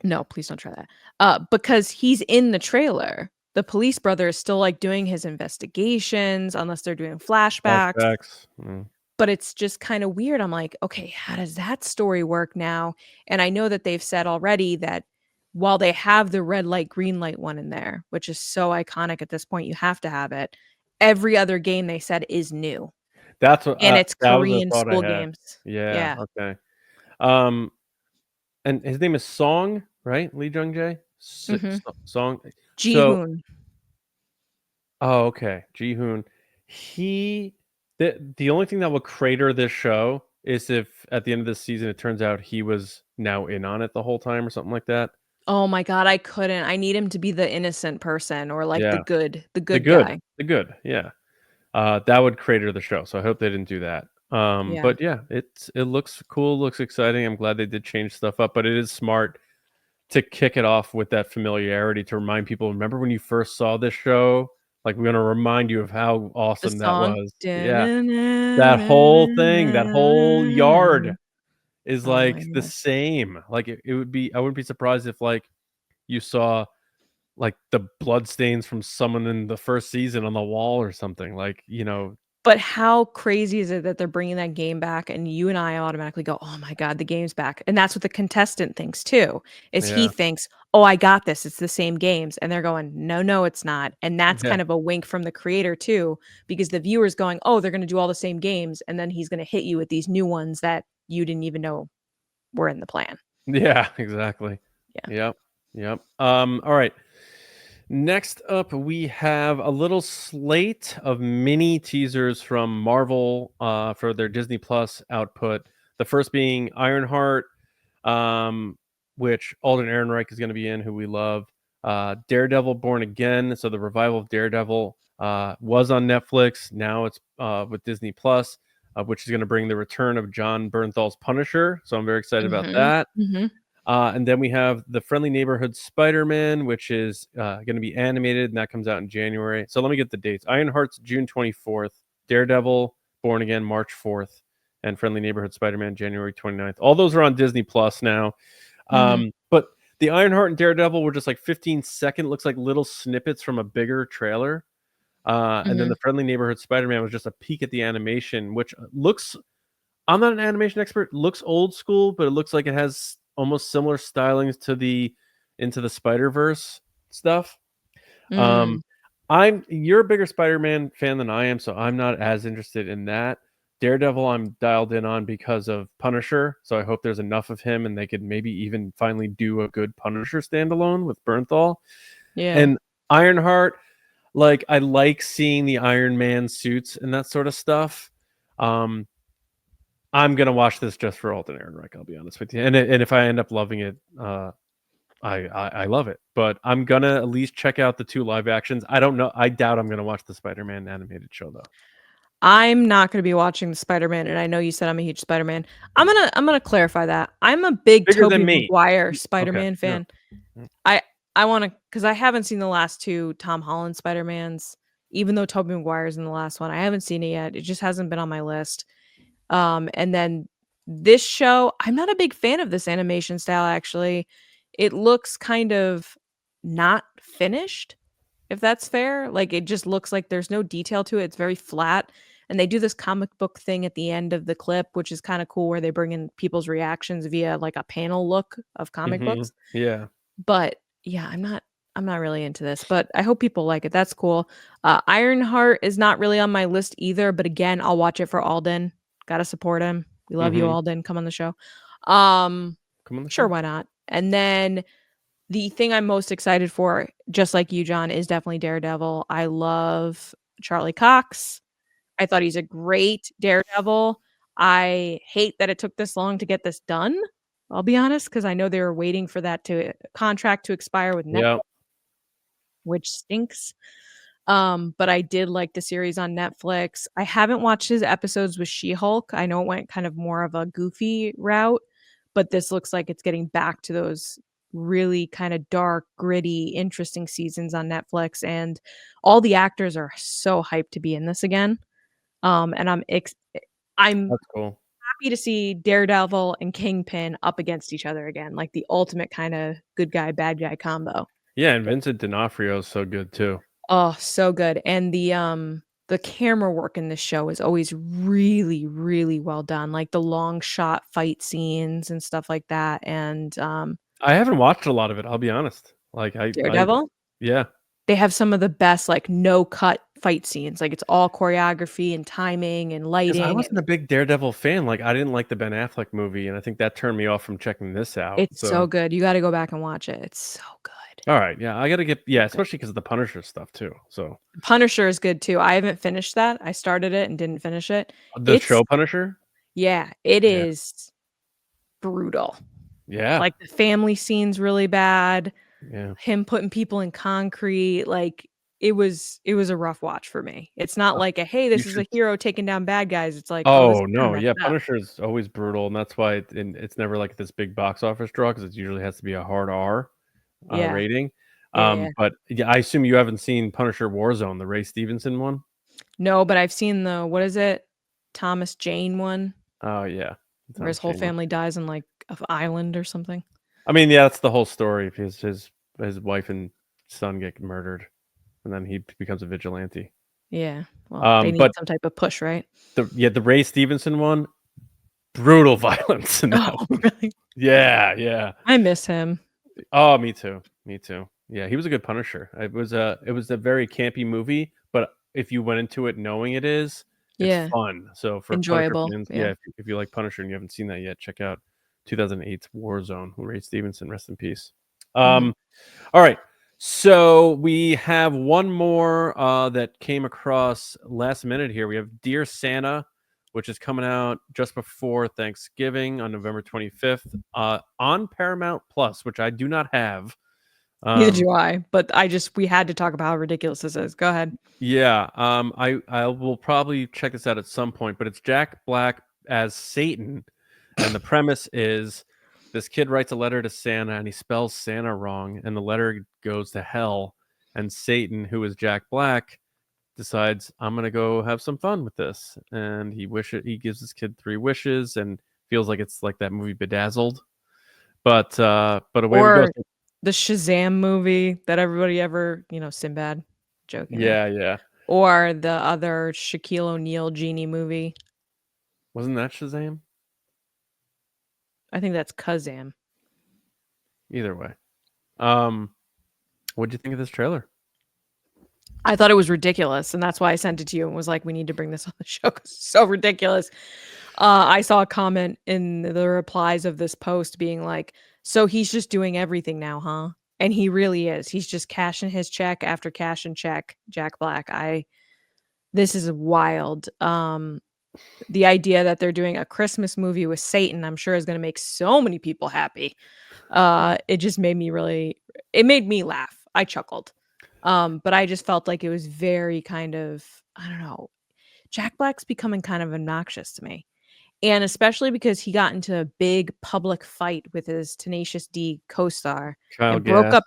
No, please don't try that. Because he's in the trailer. The police brother is still like doing his investigations, unless they're doing flashbacks. Flashbacks. Mm. But it's just kind of weird. I'm like, okay, how does that story work now? And I know that they've said already that while they have the red light, green light one in there, which is so iconic at this point, you have to have it. Every other game they said is new. That's what, And it's that was a Korean thought I school had. games. Yeah. Yeah. Okay. And his name is Song, right? Lee Jung Jae. Song. Ji-hoon. Oh, okay. Ji-hoon. The only thing that will crater this show is if at the end of the season it turns out he was now in on it the whole time or something like that. Oh my God, I couldn't. I need him to be the innocent person or like Yeah. the good guy. The good. Yeah. That would crater the show. So I hope they didn't do that. Yeah. But yeah, it looks cool, looks exciting. I'm glad they did change stuff up, but it is smart to kick it off with that familiarity to remind people, remember when you first saw this show? Like, we're going to remind you of how awesome that was. Yeah. That whole thing, that whole yard is Oh my like the gosh. same. Like, it would be, I wouldn't be surprised if like you saw like the blood stains from someone in the first season on the wall or something. Like, you know. But how crazy is it that they're bringing that game back and you and I automatically go, oh my God, the game's back. And that's what the contestant thinks too, is he Yeah. thinks, oh, I got this. It's the same games. And they're going, no, it's not. And that's Yeah. kind of a wink from the creator too, because the viewer's going, oh, they're going to do all the same games. And then he's going to hit you with these new ones that you didn't even know were in the plan. Yeah, exactly. Yeah. Yep. All right. Next up, we have a little slate of mini teasers from Marvel for their Disney Plus output. The first being Ironheart, which Alden Ehrenreich is going to be in, who we love. Daredevil Born Again. So the revival of Daredevil was on Netflix. Now it's with Disney Plus, which is going to bring the return of John Bernthal's Punisher. So I'm very excited about that. And then we have The Friendly Neighborhood Spider-Man, which is going to be animated, and that comes out in January. So let me get the dates. Ironheart's June 24th, Daredevil Born Again March 4th, and Friendly Neighborhood Spider-Man January 29th. All those are on Disney Plus now. But the Ironheart and Daredevil were just like 15-second, looks like little snippets from a bigger trailer. And then the Friendly Neighborhood Spider-Man was just a peek at the animation, which looks. I'm not an animation expert. Looks old school, but it looks like it has almost similar stylings to the Into the Spider-Verse stuff. Mm. You're a bigger Spider-Man fan than I am, so I'm not as interested in that. Daredevil, I'm dialed in on because of Punisher, so I hope there's enough of him and they could maybe even finally do a good Punisher standalone with Bernthal. Yeah. And Ironheart, like I like seeing the Iron Man suits and that sort of stuff. I'm gonna watch this just for Alden Ehrenreich, I'll be honest with you. And if I end up loving it, I love it. But I'm gonna at least check out the 2 live actions. I don't know. I doubt I'm gonna watch the Spider-Man animated show though. I'm not gonna be watching the Spider-Man, and I know you said I'm a huge Spider-Man. I'm gonna clarify that. I'm a big Bigger than Tobey me. Maguire Okay, Spider-Man yeah. fan. I wanna, because I haven't seen the last 2 Tom Holland Spider-Mans, even though Tobey Maguire's in the last one. I haven't seen it yet. It just hasn't been on my list. And then this show, I'm not a big fan of this animation style, actually. It looks kind of not finished, if that's fair. Like, it just looks like there's no detail to it. It's very flat. And they do this comic book thing at the end of the clip, which is kind of cool, where they bring in people's reactions via like a panel look of comic books. Yeah. But yeah, I'm not really into this, but I hope people like it. That's cool. Ironheart is not really on my list either, but again, I'll watch it for Alden. Gotta support him. We love you, Alden. Come on the show. Come on the Sure, show. why not? And then the thing I'm most excited for, just like you, John, is definitely Daredevil. I love Charlie Cox. I thought he's a great Daredevil. I hate that it took this long to get this done. I'll be honest, because I know they were waiting for that contract to expire with Netflix, Yeah. which stinks. But I did like the series on Netflix. I haven't watched his episodes with She-Hulk. I know it went kind of more of a goofy route, but this looks like it's getting back to those really kind of dark, gritty, interesting seasons on Netflix. And all the actors are so hyped to be in this again. And I'm That's cool. happy to see Daredevil and Kingpin up against each other again, like the ultimate kind of good guy, bad guy combo. Yeah, and Vincent D'Onofrio is so good too. Oh, so good. And the camera work in this show is always really, really well done. Like the long shot fight scenes and stuff like that. And I haven't watched a lot of it, I'll be honest. Like Daredevil, yeah. they have some of the best like no cut fight scenes. Like it's all choreography and timing and 'Cause lighting. I wasn't a big Daredevil fan. Like I didn't like the Ben Affleck movie, and I think that turned me off from checking this out. It's so good. You got to go back and watch it. It's so good. All right, yeah, I gotta get especially because of the Punisher stuff too. So Punisher is good too. I haven't finished that. I started it and didn't finish it. the It's show Punisher, Yeah, it Yeah. is brutal. yeah, Like the family scene's really bad. yeah. Him putting people in concrete, like it was a rough watch for me. It's not like a hey, this is a hero taking down bad guys. It's like, oh, this Oh is no, messed yeah, up. Punisher is always brutal, and that's why it's never like this big box office draw because it usually has to be a hard R Yeah. rating. Yeah. But yeah, I assume you haven't seen Punisher Warzone, the Ray Stevenson one. No, but I've seen the what is it? Thomas Jane one, Oh yeah, where his whole family dies on like an island or something. I mean, yeah, that's the whole story. His wife and son get murdered, and then he becomes a vigilante. Yeah. Well, they need but some type of push, right? the Ray Stevenson one, brutal violence in that Oh, one. really? Yeah. I miss him. Oh, me too. Yeah, he was a good Punisher. It was a very campy movie, but if you went into it knowing it's Yeah. fun. So for Enjoyable, Punisher fans, yeah. if you like Punisher and you haven't seen that yet, check out 2008's Warzone. Ray Stevenson, rest in peace. Mhm. All right. So we have one more that came across last minute here. We have Dear Santa, which is coming out just before Thanksgiving on November 25th on Paramount Plus, which I do not have. Neither do I, but we had to talk about how ridiculous this is. Go ahead. Yeah, I will probably check this out at some point, but it's Jack Black as Satan, and the premise is this kid writes a letter to Santa and he spells Santa wrong, and the letter goes to hell, and Satan, who is Jack Black, decides I'm gonna go have some fun with this, and he gives this kid 3 wishes and feels like it's like that movie Bedazzled, but away we Or go. the Shazam movie that everybody ever, Sinbad, joking. Yeah. Or the other Shaquille O'Neal genie movie. Wasn't that Shazam? I think that's Kazam. Either way. What'd you think of this trailer? I thought it was ridiculous, and that's why I sent it to you and was like, we need to bring this on the show 'cause it's so ridiculous. I saw a comment in the replies of this post being like, so he's just doing everything now, huh? And he really is. He's just cashing his check after cash and check, Jack Black. This is wild. The idea that they're doing a Christmas movie with Satan, I'm sure is going to make so many people happy. It just made me it made me laugh. I chuckled. But I just felt like it was very kind of, I don't know. Jack Black's becoming kind of obnoxious to me. And especially because he got into a big public fight with his Tenacious D co-star Kyle and broke Gass.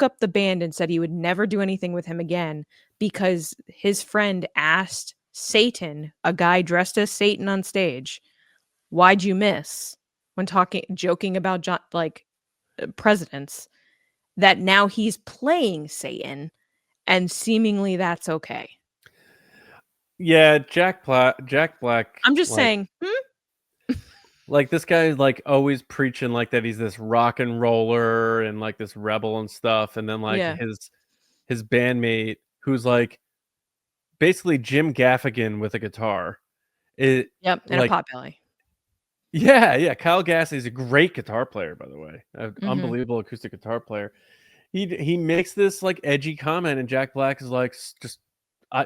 up the band and said he would never do anything with him again because his friend asked Satan, a guy dressed as Satan on stage, why'd you miss when joking about presidents, that now he's playing Satan and seemingly that's okay. Yeah, Jack Black. I'm just like, saying, like this guy is like always preaching like that he's this rock and roller and like this rebel and stuff, and then like Yeah. his bandmate who's like basically Jim Gaffigan with a guitar. Yep, and like, a potbelly. Yeah. Kyle Gass is a great guitar player, by the way. Mm-hmm. Unbelievable acoustic guitar player. He makes this like edgy comment, and Jack Black is like just.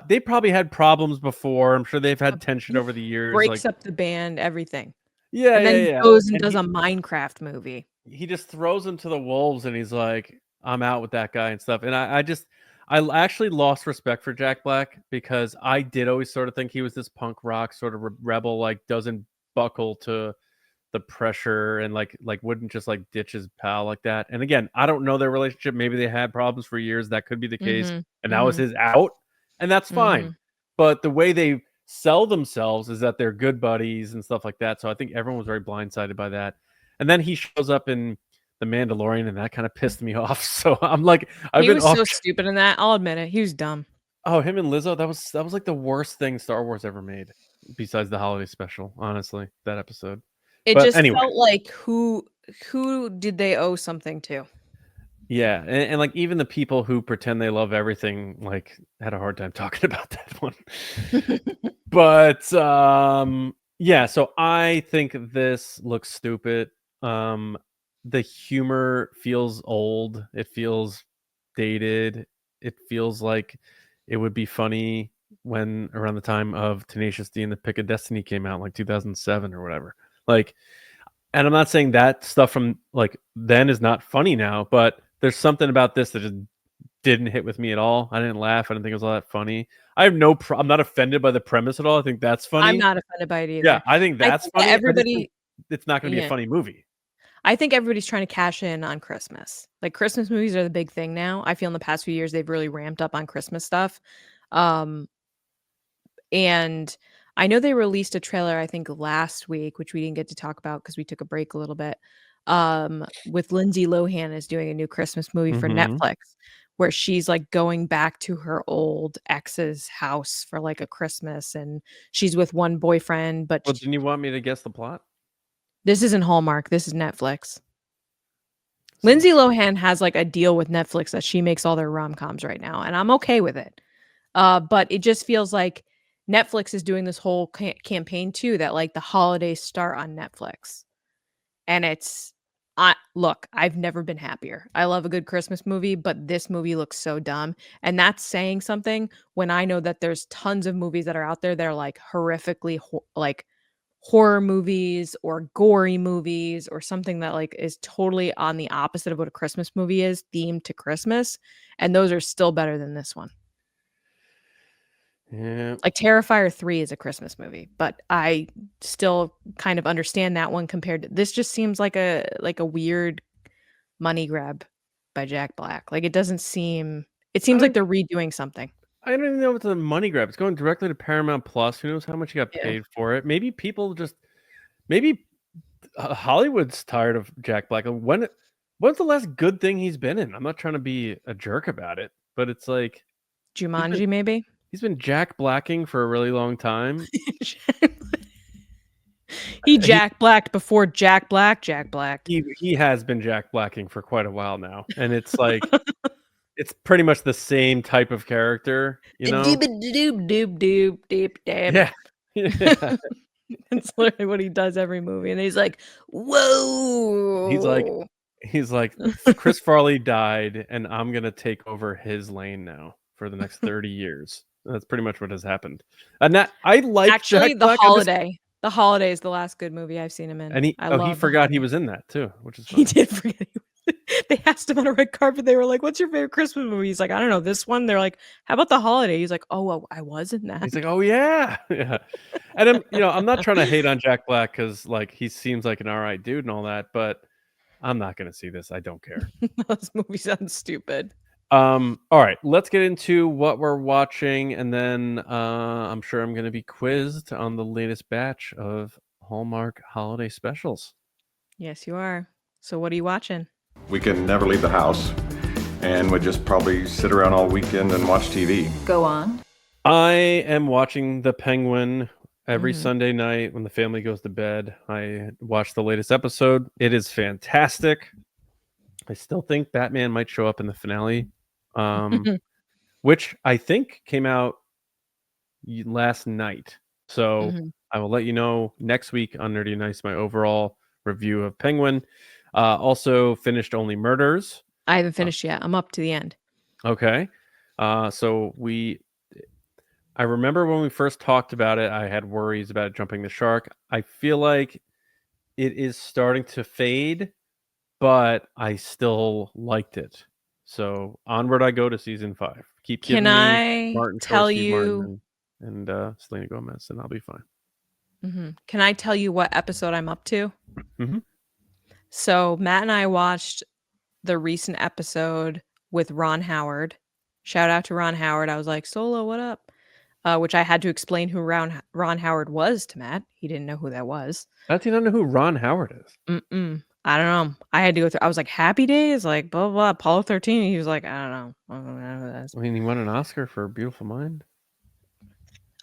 They probably had problems before. I'm sure they've had tension over the years. Breaks up the band, everything. Yeah, and then goes and does a Minecraft movie. He just throws him to the wolves, and he's like, "I'm out with that guy" and stuff. And I actually lost respect for Jack Black because I did always sort of think he was this punk rock sort of rebel, like doesn't buckle to the pressure and like wouldn't just like ditch his pal like that. And again, I don't know their relationship. Maybe they had problems for years. That could be the case. Mm-hmm. And that was his out. And that's fine. Mm-hmm. But the way they sell themselves is that they're good buddies and stuff like that. So I think everyone was very blindsided by that. And then he shows up in The Mandalorian, and that kind of pissed me off. So I'm like, he was so stupid in that. I'll admit it. He was dumb. Oh, him and Lizzo, that was like the worst thing Star Wars ever made, besides the holiday special, honestly, that episode. It just felt like who did they owe something to? Yeah, and like even the people who pretend they love everything like had a hard time talking about that one. But yeah, so I think this looks stupid. The humor feels old. It feels dated. It feels like it would be funny when around the time of Tenacious D and the Pick of Destiny came out, like 2007 or whatever. Like, and I'm not saying that stuff from like then is not funny now, but there's something about this that just didn't hit with me at all. I didn't laugh. I didn't think it was all that funny. I have I'm not offended by the premise at all. I think that's funny. I'm not offended by it either. Yeah, I think that's funny. It's not going to be a funny movie. I think everybody's trying to cash in on Christmas. Like Christmas movies are the big thing now. I feel in the past few years they've really ramped up on Christmas stuff. And I know they released a trailer, I think last week, which we didn't get to talk about because we took a break a little bit. With Lindsay Lohan is doing a new Christmas movie for Netflix where she's like going back to her old ex's house for like a Christmas, and she's with one boyfriend. But didn't you want me to guess the plot? This isn't Hallmark. This is Netflix. Lindsay Lohan has like a deal with Netflix that she makes all their rom-coms right now, and I'm okay with it. But it just feels like Netflix is doing this whole campaign too, that like the holidays start on Netflix. And look, I've never been happier. I love a good Christmas movie, but this movie looks so dumb. And that's saying something when I know that there's tons of movies that are out there that are like horrifically like horror movies or gory movies or something that like is totally on the opposite of what a Christmas movie is, themed to Christmas. And those are still better than this one. Yeah. Like Terrifier 3 is a Christmas movie, but I still kind of understand that one compared to this. Just seems like a weird money grab by Jack Black. Like it seems like they're redoing something. I don't even know if it's a money grab. It's going directly to Paramount Plus. Who knows how much he got paid for it? Maybe Hollywood's tired of Jack Black. When's the last good thing he's been in? I'm not trying to be a jerk about it, but it's like Jumanji, maybe. He's been Jack Blacking for a really long time. He Jack Blacked before Jack Blacked. He has been Jack Blacking for quite a while now, and it's like it's pretty much the same type of character, you know? Yeah. Yeah. It's literally what he does every movie, and he's like, "Whoa!" He's like, Chris Farley died, and I'm gonna take over his lane now for the next 30 years. That's pretty much what has happened. And that I like Actually, Jack The Black. Holiday. The Holiday is the last good movie I've seen him in. And he forgot he was in that too, which is funny. He did forget. They asked him on a red carpet. They were like, "What's your favorite Christmas movie?" He's like, "I don't know, this one." They're like, "How about The Holiday?" He's like, "Oh, well, I was in that." He's like, "Oh yeah, yeah." And I'm not trying to hate on Jack Black because like he seems like an all right dude and all that, but I'm not gonna see this. I don't care. This movie sounds stupid. All right, let's get into what we're watching, and then I'm sure I'm gonna be quizzed on the latest batch of Hallmark holiday specials. Yes, you are. So, what are you watching? We can never leave the house and would just probably sit around all weekend and watch TV. Go on. I am watching The Penguin every Sunday night when the family goes to bed. I watch the latest episode. It is fantastic. I still think Batman might show up in the finale, which I think came out last night. So I will let you know next week on Nerdy Nice my overall review of Penguin. Also finished Only Murders. I haven't finished yet. I'm up to the end. Okay. So I remember when we first talked about it, I had worries about it jumping the shark. I feel like it is starting to fade, but I still liked it. So onward I go to season 5. Keep giving Can me I Martin tell Steve you? Martin and Selena Gomez, and I'll be fine. Can I tell you what episode I'm up to? Mhm. So Matt and I watched the recent episode with Ron Howard. Shout out to Ron Howard. I was like, "Solo, what up?" Which I had to explain who Ron Howard was to Matt. He didn't know who that was. How do you not know who Ron Howard is? I don't know. I had to go through. I was like, Happy Days, like blah blah, blah Apollo 13. He was like, I don't know. I don't know who that is. I mean, he won an Oscar for Beautiful Mind.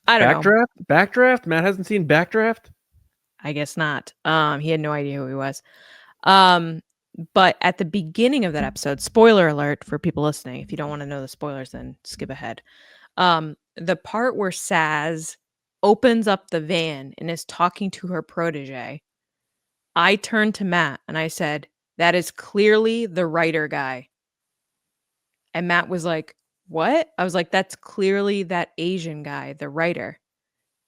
I don't know. Backdraft? Matt hasn't seen Backdraft? I guess not. He had no idea who he was. But at the beginning of that episode, spoiler alert for people listening. If you don't want to know the spoilers, then skip ahead. The part where Saz opens up the van and is talking to her protege, I turned to Matt and I said, "That is clearly the writer guy." And Matt was like, "What?" I was like, "That's clearly that Asian guy, the writer."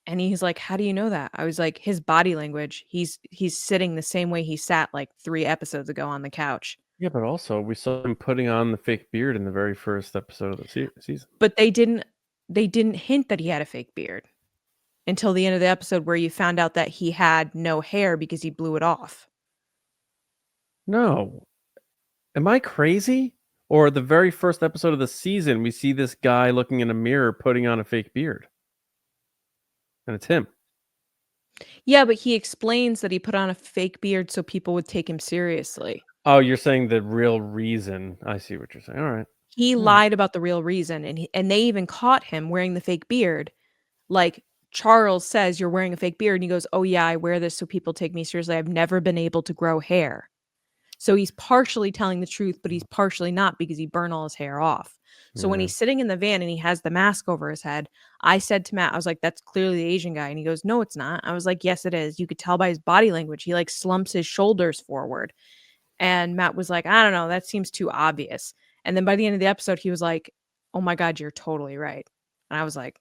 And he's like, "How do you know that?" I was like, "His body language. He's sitting the same way he sat like 3 episodes ago on the couch." Yeah, but also we saw him putting on the fake beard in the very first episode of the season. But they didn't hint that he had a fake beard until the end of the episode where you found out that he had no hair because he blew it off. No. Am I crazy? Or the very first episode of the season, we see this guy looking in a mirror putting on a fake beard. And it's him. Yeah, but he explains that he put on a fake beard so people would take him seriously. Oh, you're saying the real reason. I see what you're saying. All right. He lied about the real reason, and they even caught him wearing the fake beard. Like, Charles says, "You're wearing a fake beard," and he goes, "Oh yeah, I wear this so people take me seriously. I've never been able to grow hair." So he's partially telling the truth, but he's partially not because he burned all his hair off. So when he's sitting in the van and he has the mask over his head, I said to Matt, I was like, "That's clearly the Asian guy." And he goes, "No, it's not." I was like, "Yes, it is. You could tell by his body language. He like slumps his shoulders forward." And Matt was like, "I don't know. That seems too obvious." And then by the end of the episode, he was like, "Oh my God, you're totally right." And I was like,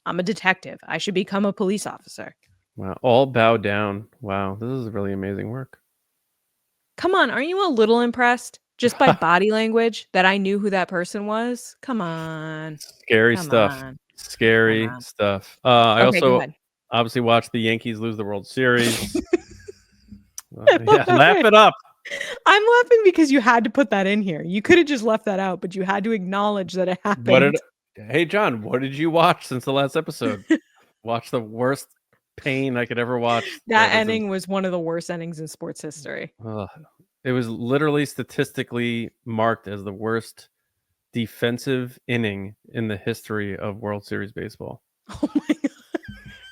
"I'm a detective. I should become a police officer." Wow. All bow down. Wow. This is really amazing work. Come on. Aren't you a little impressed just by body language that I knew who that person was? Come on. Scary Come stuff. on. Scary Come on. stuff. I Okay, go also ahead. obviously watched the Yankees lose the World Series. Yeah, laugh it up. I'm laughing because you had to put that in here. You could have just left that out, but you had to acknowledge that it happened. Hey, John, what did you watch since the last episode? Watch the worst pain I could ever watch. That ending was one of the worst endings in sports history. It was literally statistically marked as the worst defensive inning in the history of World Series baseball. Oh my god.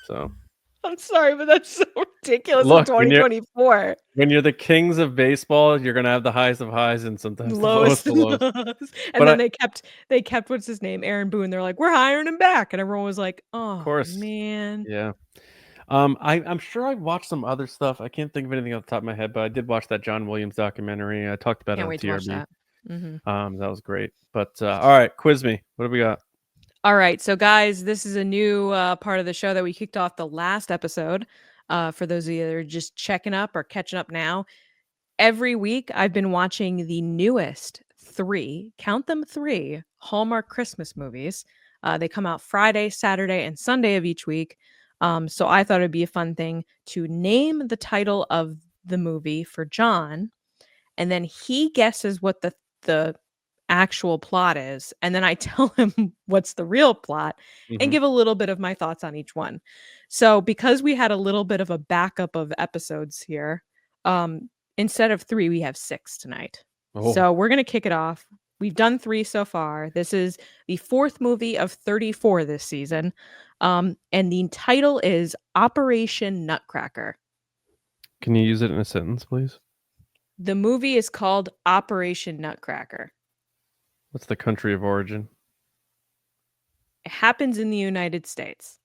So I'm sorry, but that's so ridiculous Look, in when 2024. when you're the kings of baseball, you're gonna have the highest of highs and sometimes the lowest of lows. And But then they kept what's his name, Aaron Boone. They're like, we're hiring him back, and everyone was like, oh course. man. Yeah. I'm sure I watched some other stuff. I can't think of anything off the top of my head, but I did watch that John Williams documentary. I talked about it Can't on wait to watch TRB. that. Mhm. That was great. But all right, quiz me. What do we got? All right, so guys, this is a new part of the show that we kicked off the last episode. For those of you that are just checking up or catching up now, every week I've been watching the newest 3, count them 3, Hallmark Christmas movies. They come out Friday, Saturday, and Sunday of each week. So I thought it'd be a fun thing to name the title of the movie for John, and then he guesses what the actual plot is, and then I tell him what's the real plot and Mhm. give a little bit of my thoughts on each one. So because we had a little bit of a backup of episodes here, instead of 3, we have 6 tonight. Oh. So we're going to kick it off. We've done 3 so far. This is the 4th movie of 34 this season. And the title is Operation Nutcracker. Can you use it in a sentence, please? The movie is called Operation Nutcracker. What's the country of origin? It happens in the United States.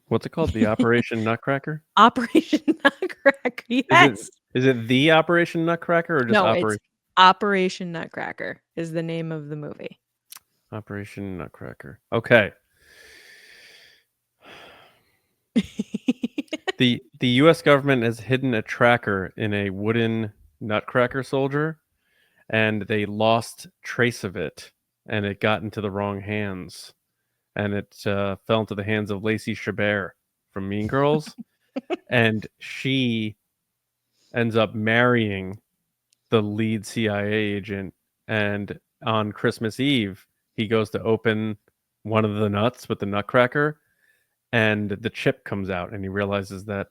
What's it called? The Operation Nutcracker? Operation Nutcracker. Yes. Is it the Operation Nutcracker or just No, Operation? it's Operation Nutcracker is the name of the movie. Operation Nutcracker. Okay. The U.S. government has hidden a tracker in a wooden Nutcracker soldier, and they lost trace of it, and it got into the wrong hands, and it fell into the hands of Lacey Chabert from Mean Girls, and she ends up marrying the lead CIA agent, and on Christmas Eve, he goes to open one of the nuts with the Nutcracker, and the chip comes out, and he realizes that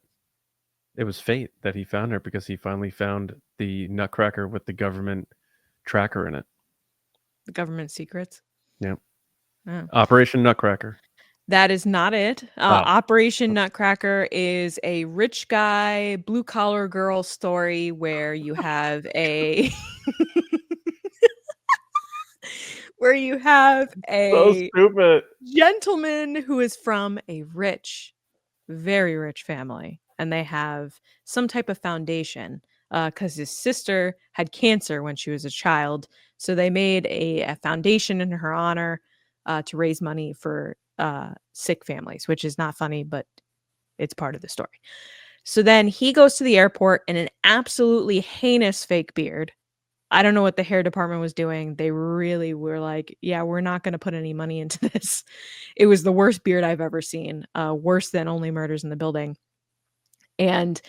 it was fate that he found her because he finally found the Nutcracker with the government tracker in it. The government secrets. Yep. Oh. Operation Nutcracker. That is not it. Operation Nutcracker is a rich guy, blue collar girl story where you have a where you have a stupid. gentleman who is from a rich, very rich family, and they have some type of foundation because his sister had cancer when she was a child, so they made a foundation in her honor to raise money for sick families, which is not funny, but it's part of the story. So then he goes to the airport in an absolutely heinous fake beard. I don't know what the hair department was doing. They really were like, yeah, we're not going to put any money into this. It was the worst beard I've ever seen, worse than Only Murders in the Building. And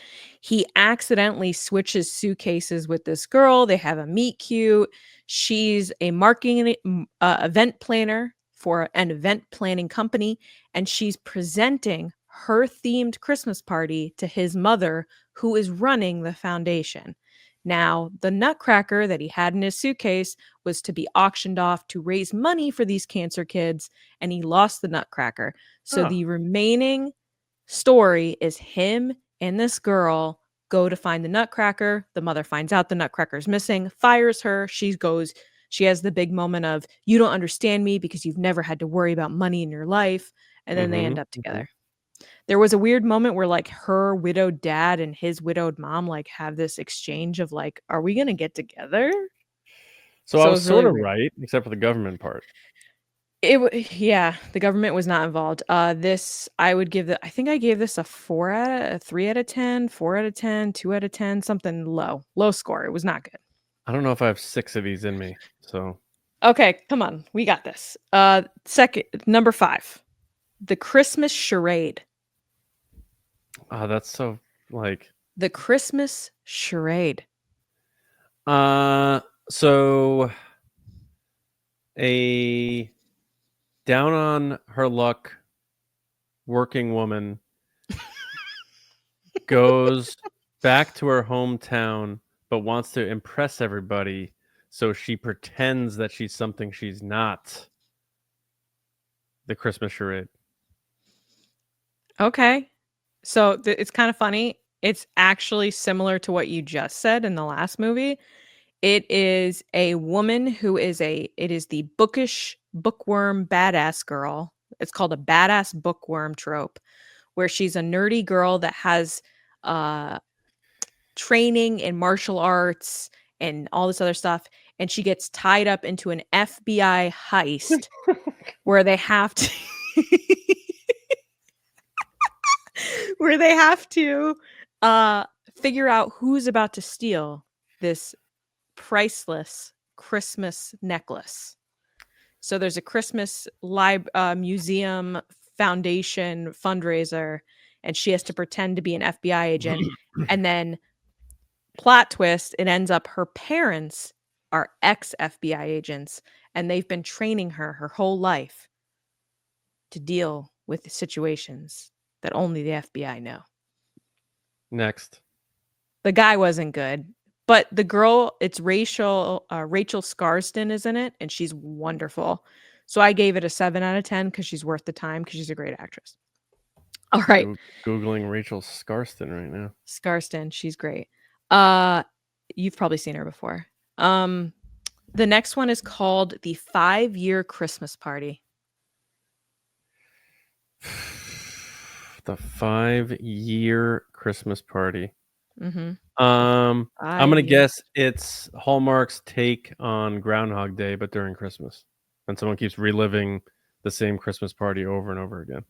he accidentally switches suitcases with this girl. They have a meet cute. She's a marketing event planner for an event planning company, and she's presenting her themed Christmas party to his mother, who is running the foundation. Now, the Nutcracker that he had in his suitcase was to be auctioned off to raise money for these cancer kids, and he lost the Nutcracker. So the remaining story is him and this girl go to find the Nutcracker. The mother finds out the Nutcracker's missing, fires her. She has the big moment of, you don't understand me because you've never had to worry about money in your life. And then they end up together. There was a weird moment where like her widowed dad and his widowed mom like have this exchange of like, are we going to get together? So I it was really sort of weird. right, except for the government part. Yeah, the government was not involved. This I would give I think I gave this a 3 out of 10, 4 out of 10, 2 out of 10, something low score. It was not good. I don't know if I have 6 of these in me. So Okay, come on, we got this. Second, number 5, The Christmas Charade. that's so like The Christmas Charade. so a down on her luck working woman goes back to her hometown, but wants to impress everybody, so she pretends that she's something she's not. The Christmas Charade. Okay. So it's kind of funny. It's actually similar to what you just said in the last movie. It is a woman who is it is the bookish bookworm badass girl. It's called a badass bookworm trope, where she's a nerdy girl that has training in martial arts and all this other stuff, and she gets tied up into an FBI heist where they have to where they have to figure out who's about to steal this priceless Christmas necklace. So there's a Christmas museum foundation fundraiser, and she has to pretend to be an FBI agent. And then, plot twist, it ends up her parents are ex-FBI agents, and they've been training her whole life to deal with situations that only the FBI know. Next. The guy wasn't good, but the girl, it's Rachel Scarsden is in it, and she's wonderful. So I gave it a 7 out of 10 because she's worth the time, because she's a great actress. All right. Googling Rachel Scarsden right now. Scarsden, she's great. You've probably seen her before. The next one is called The 5-Year Christmas Party. The 5-Year Christmas Party. Mm-hmm. I'm gonna guess it's Hallmark's take on Groundhog Day, but during Christmas, and someone keeps reliving the same Christmas party over and over again.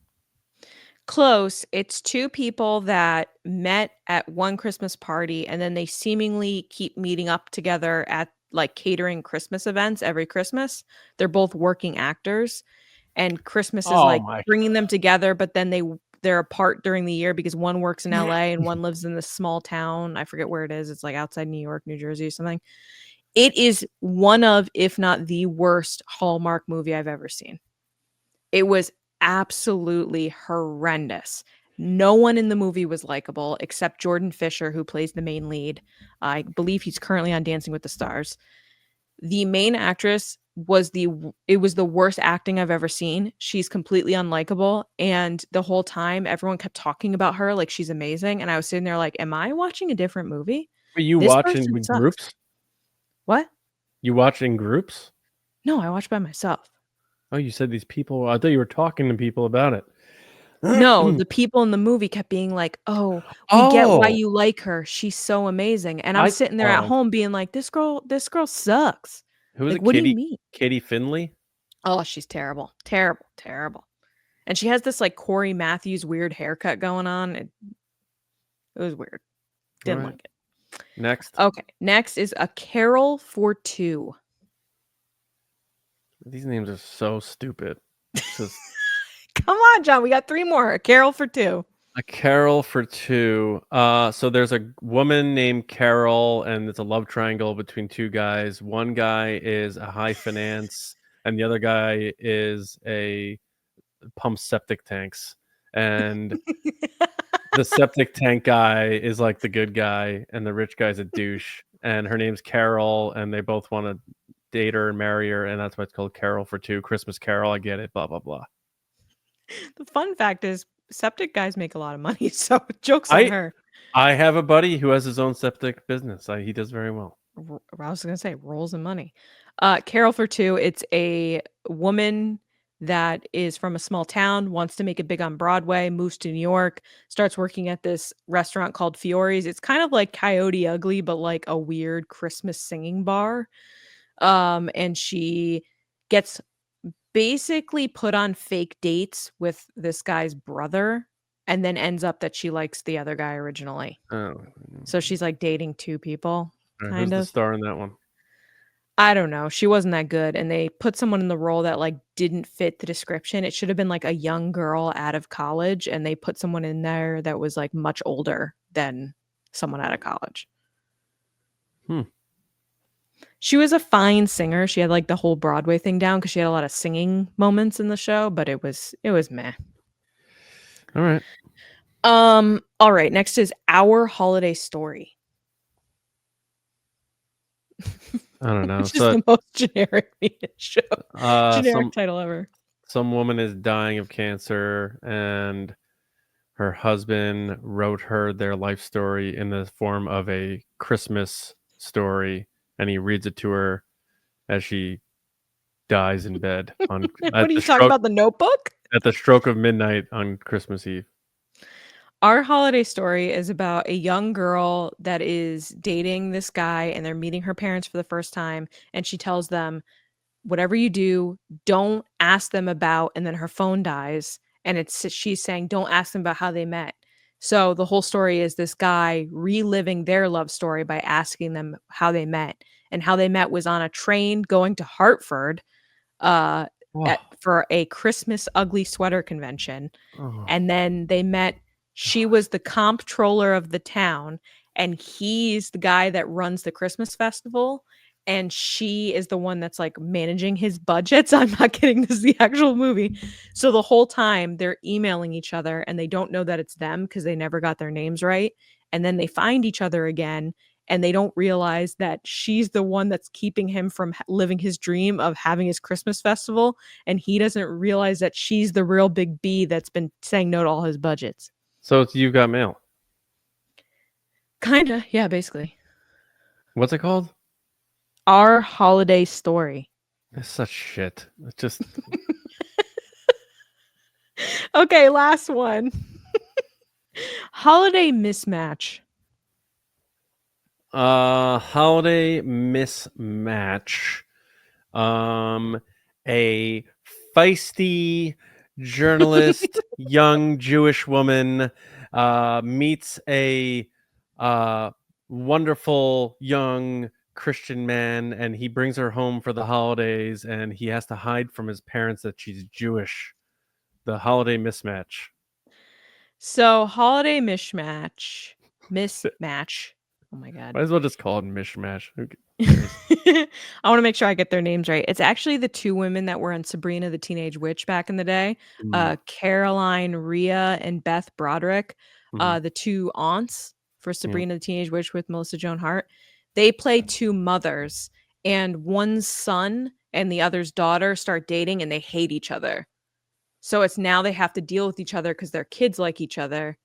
Close. It's two people that met at one Christmas party, and then they seemingly keep meeting up together at like catering Christmas events every Christmas. They're both working actors, and Christmas is bringing them together, but then they're apart during the year because one works in LA and one lives in this small town. I forget where it is. It's like outside New York, New Jersey or something. It is one of, if not the worst Hallmark movie I've ever seen. It was absolutely horrendous. No one in the movie was likable except Jordan Fisher, who plays the main lead. I believe he's currently on Dancing with the Stars. The main actress was the worst acting I've ever seen. She's completely unlikable, and the whole time everyone kept talking about her like she's amazing, and I was sitting there like, am I watching a different movie? Are you This watching person with sucks. groups? What? You watch in groups? No, I watch by myself. Oh, you said these people. I thought you were talking to people about it. No, the people in the movie kept being like, "Oh, we get why you like her. She's so amazing." And I'm sitting there at home being like, "This girl sucks." Who is like, it? what do you mean? Katie Finley? Oh, she's terrible. Terrible, terrible. And she has this like Corey Matthews weird haircut going on. It was weird. Didn't like it. Next. Okay. Next is A Carol for Two. These names are so stupid. Just... Come on, John. We got 3 more. A Carol for Two. A Carol for Two. So there's a woman named Carol, and it's a love triangle between 2 guys. One guy is a high finance, and the other guy is a pump septic tanks. And the septic tank guy is like the good guy, and the rich guy's a douche. And her name's Carol, and they both want to date her and marry her, and that's why it's called Carol for Two. Christmas Carol, I get it. Blah blah blah. The fun fact is, septic guys make a lot of money, so joke's on her. I have a buddy who has his own septic business. He does very well. I was going to say rolls in money. Carol for Two. It's a woman that is from a small town, wants to make it big on Broadway, moves to New York, starts working at this restaurant called Fiore's. It's kind of like Coyote Ugly, but like a weird Christmas singing bar. And she gets basically put on fake dates with this guy's brother, and then ends up that she likes the other guy originally. Oh, so she's like dating 2 people. Who's the star in that one? I don't know. She wasn't that good, and they put someone in the role that like didn't fit the description. It should have been like a young girl out of college, and they put someone in there that was like much older than someone out of college. She was a fine singer. She had like the whole Broadway thing down because she had a lot of singing moments in the show, but it was meh. All right. All right. Next is Our Holiday Story. I don't know. Which is So the most generic show. Generic some title ever. woman is dying of cancer, and her husband wrote her their life story in the form of a Christmas story, and he reads it to her as she dies in bed on What are you talking about? The Notebook? at the stroke of midnight on Christmas Eve. Our holiday story is about a young girl that is dating this guy, and they're meeting her parents for the first time, and she tells them, whatever you do, don't ask them about, and then her phone dies, and she's saying, don't ask them about how they met. So the whole story is this guy reliving their love story by asking them how they met, and how they met was on a train going to Hartford uh, Oh, for a Christmas ugly sweater convention. oh. And then they met. She was the comptroller of the town, and he's the guy that runs the Christmas festival. And she is the one that's like managing his budgets. I'm not kidding. This is the actual movie. So the whole time they're emailing each other, and they don't know that it's them because they never got their names right. And then they find each other again, and they don't realize that she's the one that's keeping him from living his dream of having his Christmas festival. And he doesn't realize that she's the real big B that's been saying no to all his budgets. So it's You've Got Mail. Kinda. Yeah, basically. What's it called? Our Holiday Story. It's such shit. It's just Okay, last one. Holiday Mismatch. holiday mismatch. A feisty journalist, young Jewish woman, meets a wonderful young Christian man, and he brings her home for the holidays, and he has to hide from his parents that she's Jewish. The holiday mismatch. So, Holiday Mismatch. Mismatch. Oh my God. Might as well just call it mishmash. I want to make sure I get their names right. It's actually the two women that were in Sabrina the Teenage Witch back in the day. Caroline Rhea and Beth Broderick, the two aunts for Sabrina the Teenage Witch with Melissa Joan Hart. They play two mothers, and one's son and the other's daughter start dating, and they hate each other. So it's now they have to deal with each other because their kids like each other,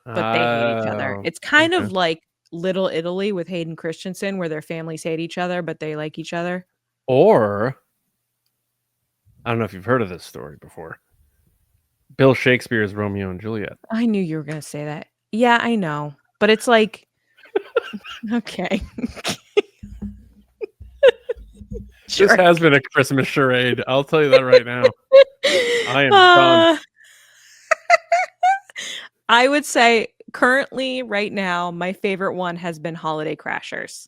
but they hate each other. It's kind of like Little Italy with Hayden Christensen, where their families hate each other, but they like each other. Or, I don't know if you've heard of this story before. Bill Shakespeare's Romeo and Juliet. I knew you were going to say that. Yeah, I know. But it's like, okay. Sure. This has been a Christmas charade. I'll tell you that right now. I am done. I would say currently, right now, my favorite one has been Holiday Crashers.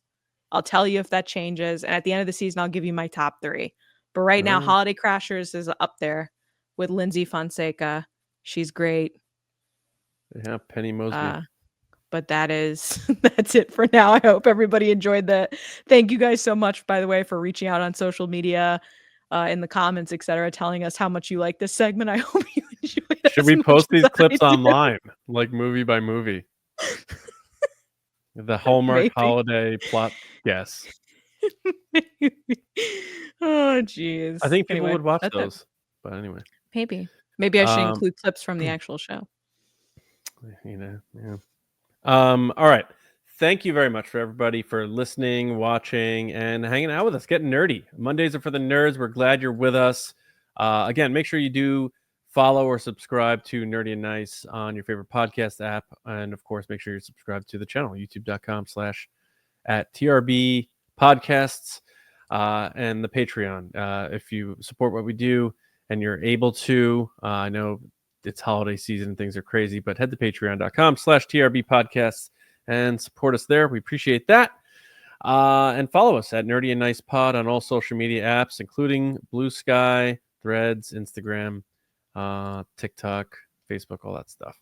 I'll tell you if that changes. And at the end of the season, I'll give you my top 3. But right now, Holiday Crashers is up there with Lindsay Fonseca. She's great. Yeah, Penny Mosby. But that's it for now. I hope everybody enjoyed that. Thank you guys so much, by the way, for reaching out on social media, in the comments, etc., telling us how much you like this segment. I hope you enjoyed it. Should we post these clips online, like movie by movie? The Hallmark holiday plot. Yes. Oh, jeez. I think people would watch those. But anyway. Maybe I should include clips from the actual show. Yeah. All right. Thank you very much for everybody for listening, watching, and hanging out with us, getting nerdy. Mondays are for the nerds. We're glad you're with us. Again, make sure you do follow or subscribe to Nerdy and Nice on your favorite podcast app. And of course, make sure you're subscribed to the channel, youtube.com/@TRB podcasts, and the Patreon. If you support what we do and you're able to, I know it's holiday season and things are crazy, but head to patreon.com/TRB podcasts and support us there. We appreciate that. And follow us at Nerdy and Nice Pod on all social media apps, including Blue Sky, Threads, Instagram, TikTok, Facebook, all that stuff.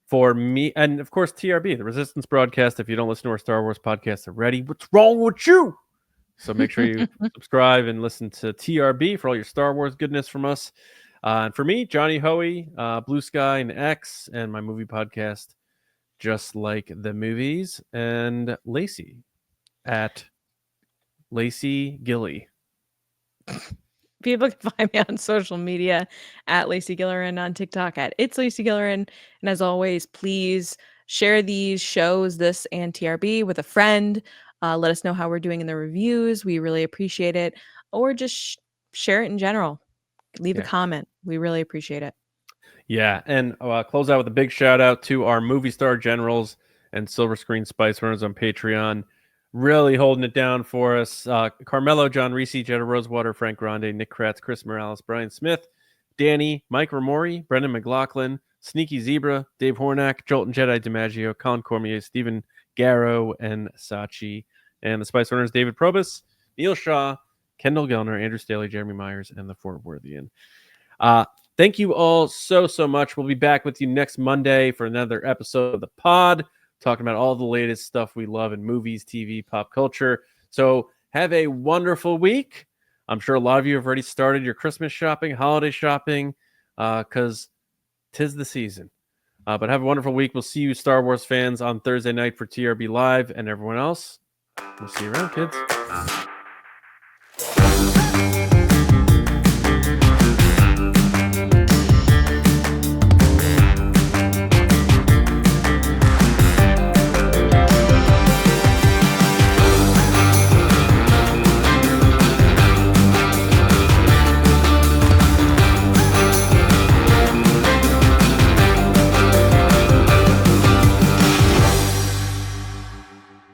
For me, and of course, TRB, the Resistance Broadcast. If you don't listen to our Star Wars podcast already, what's wrong with you? So make sure you subscribe and listen to TRB for all your Star Wars goodness from us. And for me, Johnny Hoey, Blue Sky and X, and my movie podcast, Just Like the Movies, and Lacey. at Lacey Gilly. People can find me on social media at Lacey Gillerin, on TikTok at It's Lacey Gillerin. And as always, please share these shows, this and TRB, with a friend. Let us know how we're doing in the reviews. We really appreciate it. Or just share it in general. Leave a comment. We really appreciate it. Yeah, and close out with a big shout out to our movie star generals and Silver Screen Spice runners on Patreon. Really holding it down for us. Carmelo, John Reese, Jetta Rosewater, Frank Grande, Nick Kratz, Chris Morales, Brian Smith, Danny, Mike Ramori, Brendan McLaughlin, Sneaky Zebra, Dave Hornack, Jolton Jedi DiMaggio, Colin Cormier, Stephen Garrow, and Sachi. And the Spice runners, David Probus, Neil Shaw, Kendall Gellner, Andrew Staley, Jeremy Myers, and the Fort Worthian. Thank you all so much. We'll be back with you next Monday for another episode of the pod, talking about all the latest stuff we love in movies, TV, pop culture. So have a wonderful week. I'm sure a lot of you have already started your Christmas shopping, holiday shopping, because 'tis the season. But have a wonderful week. We'll see you Star Wars fans on Thursday night for TRB Live, and everyone else, we'll see you around, kids.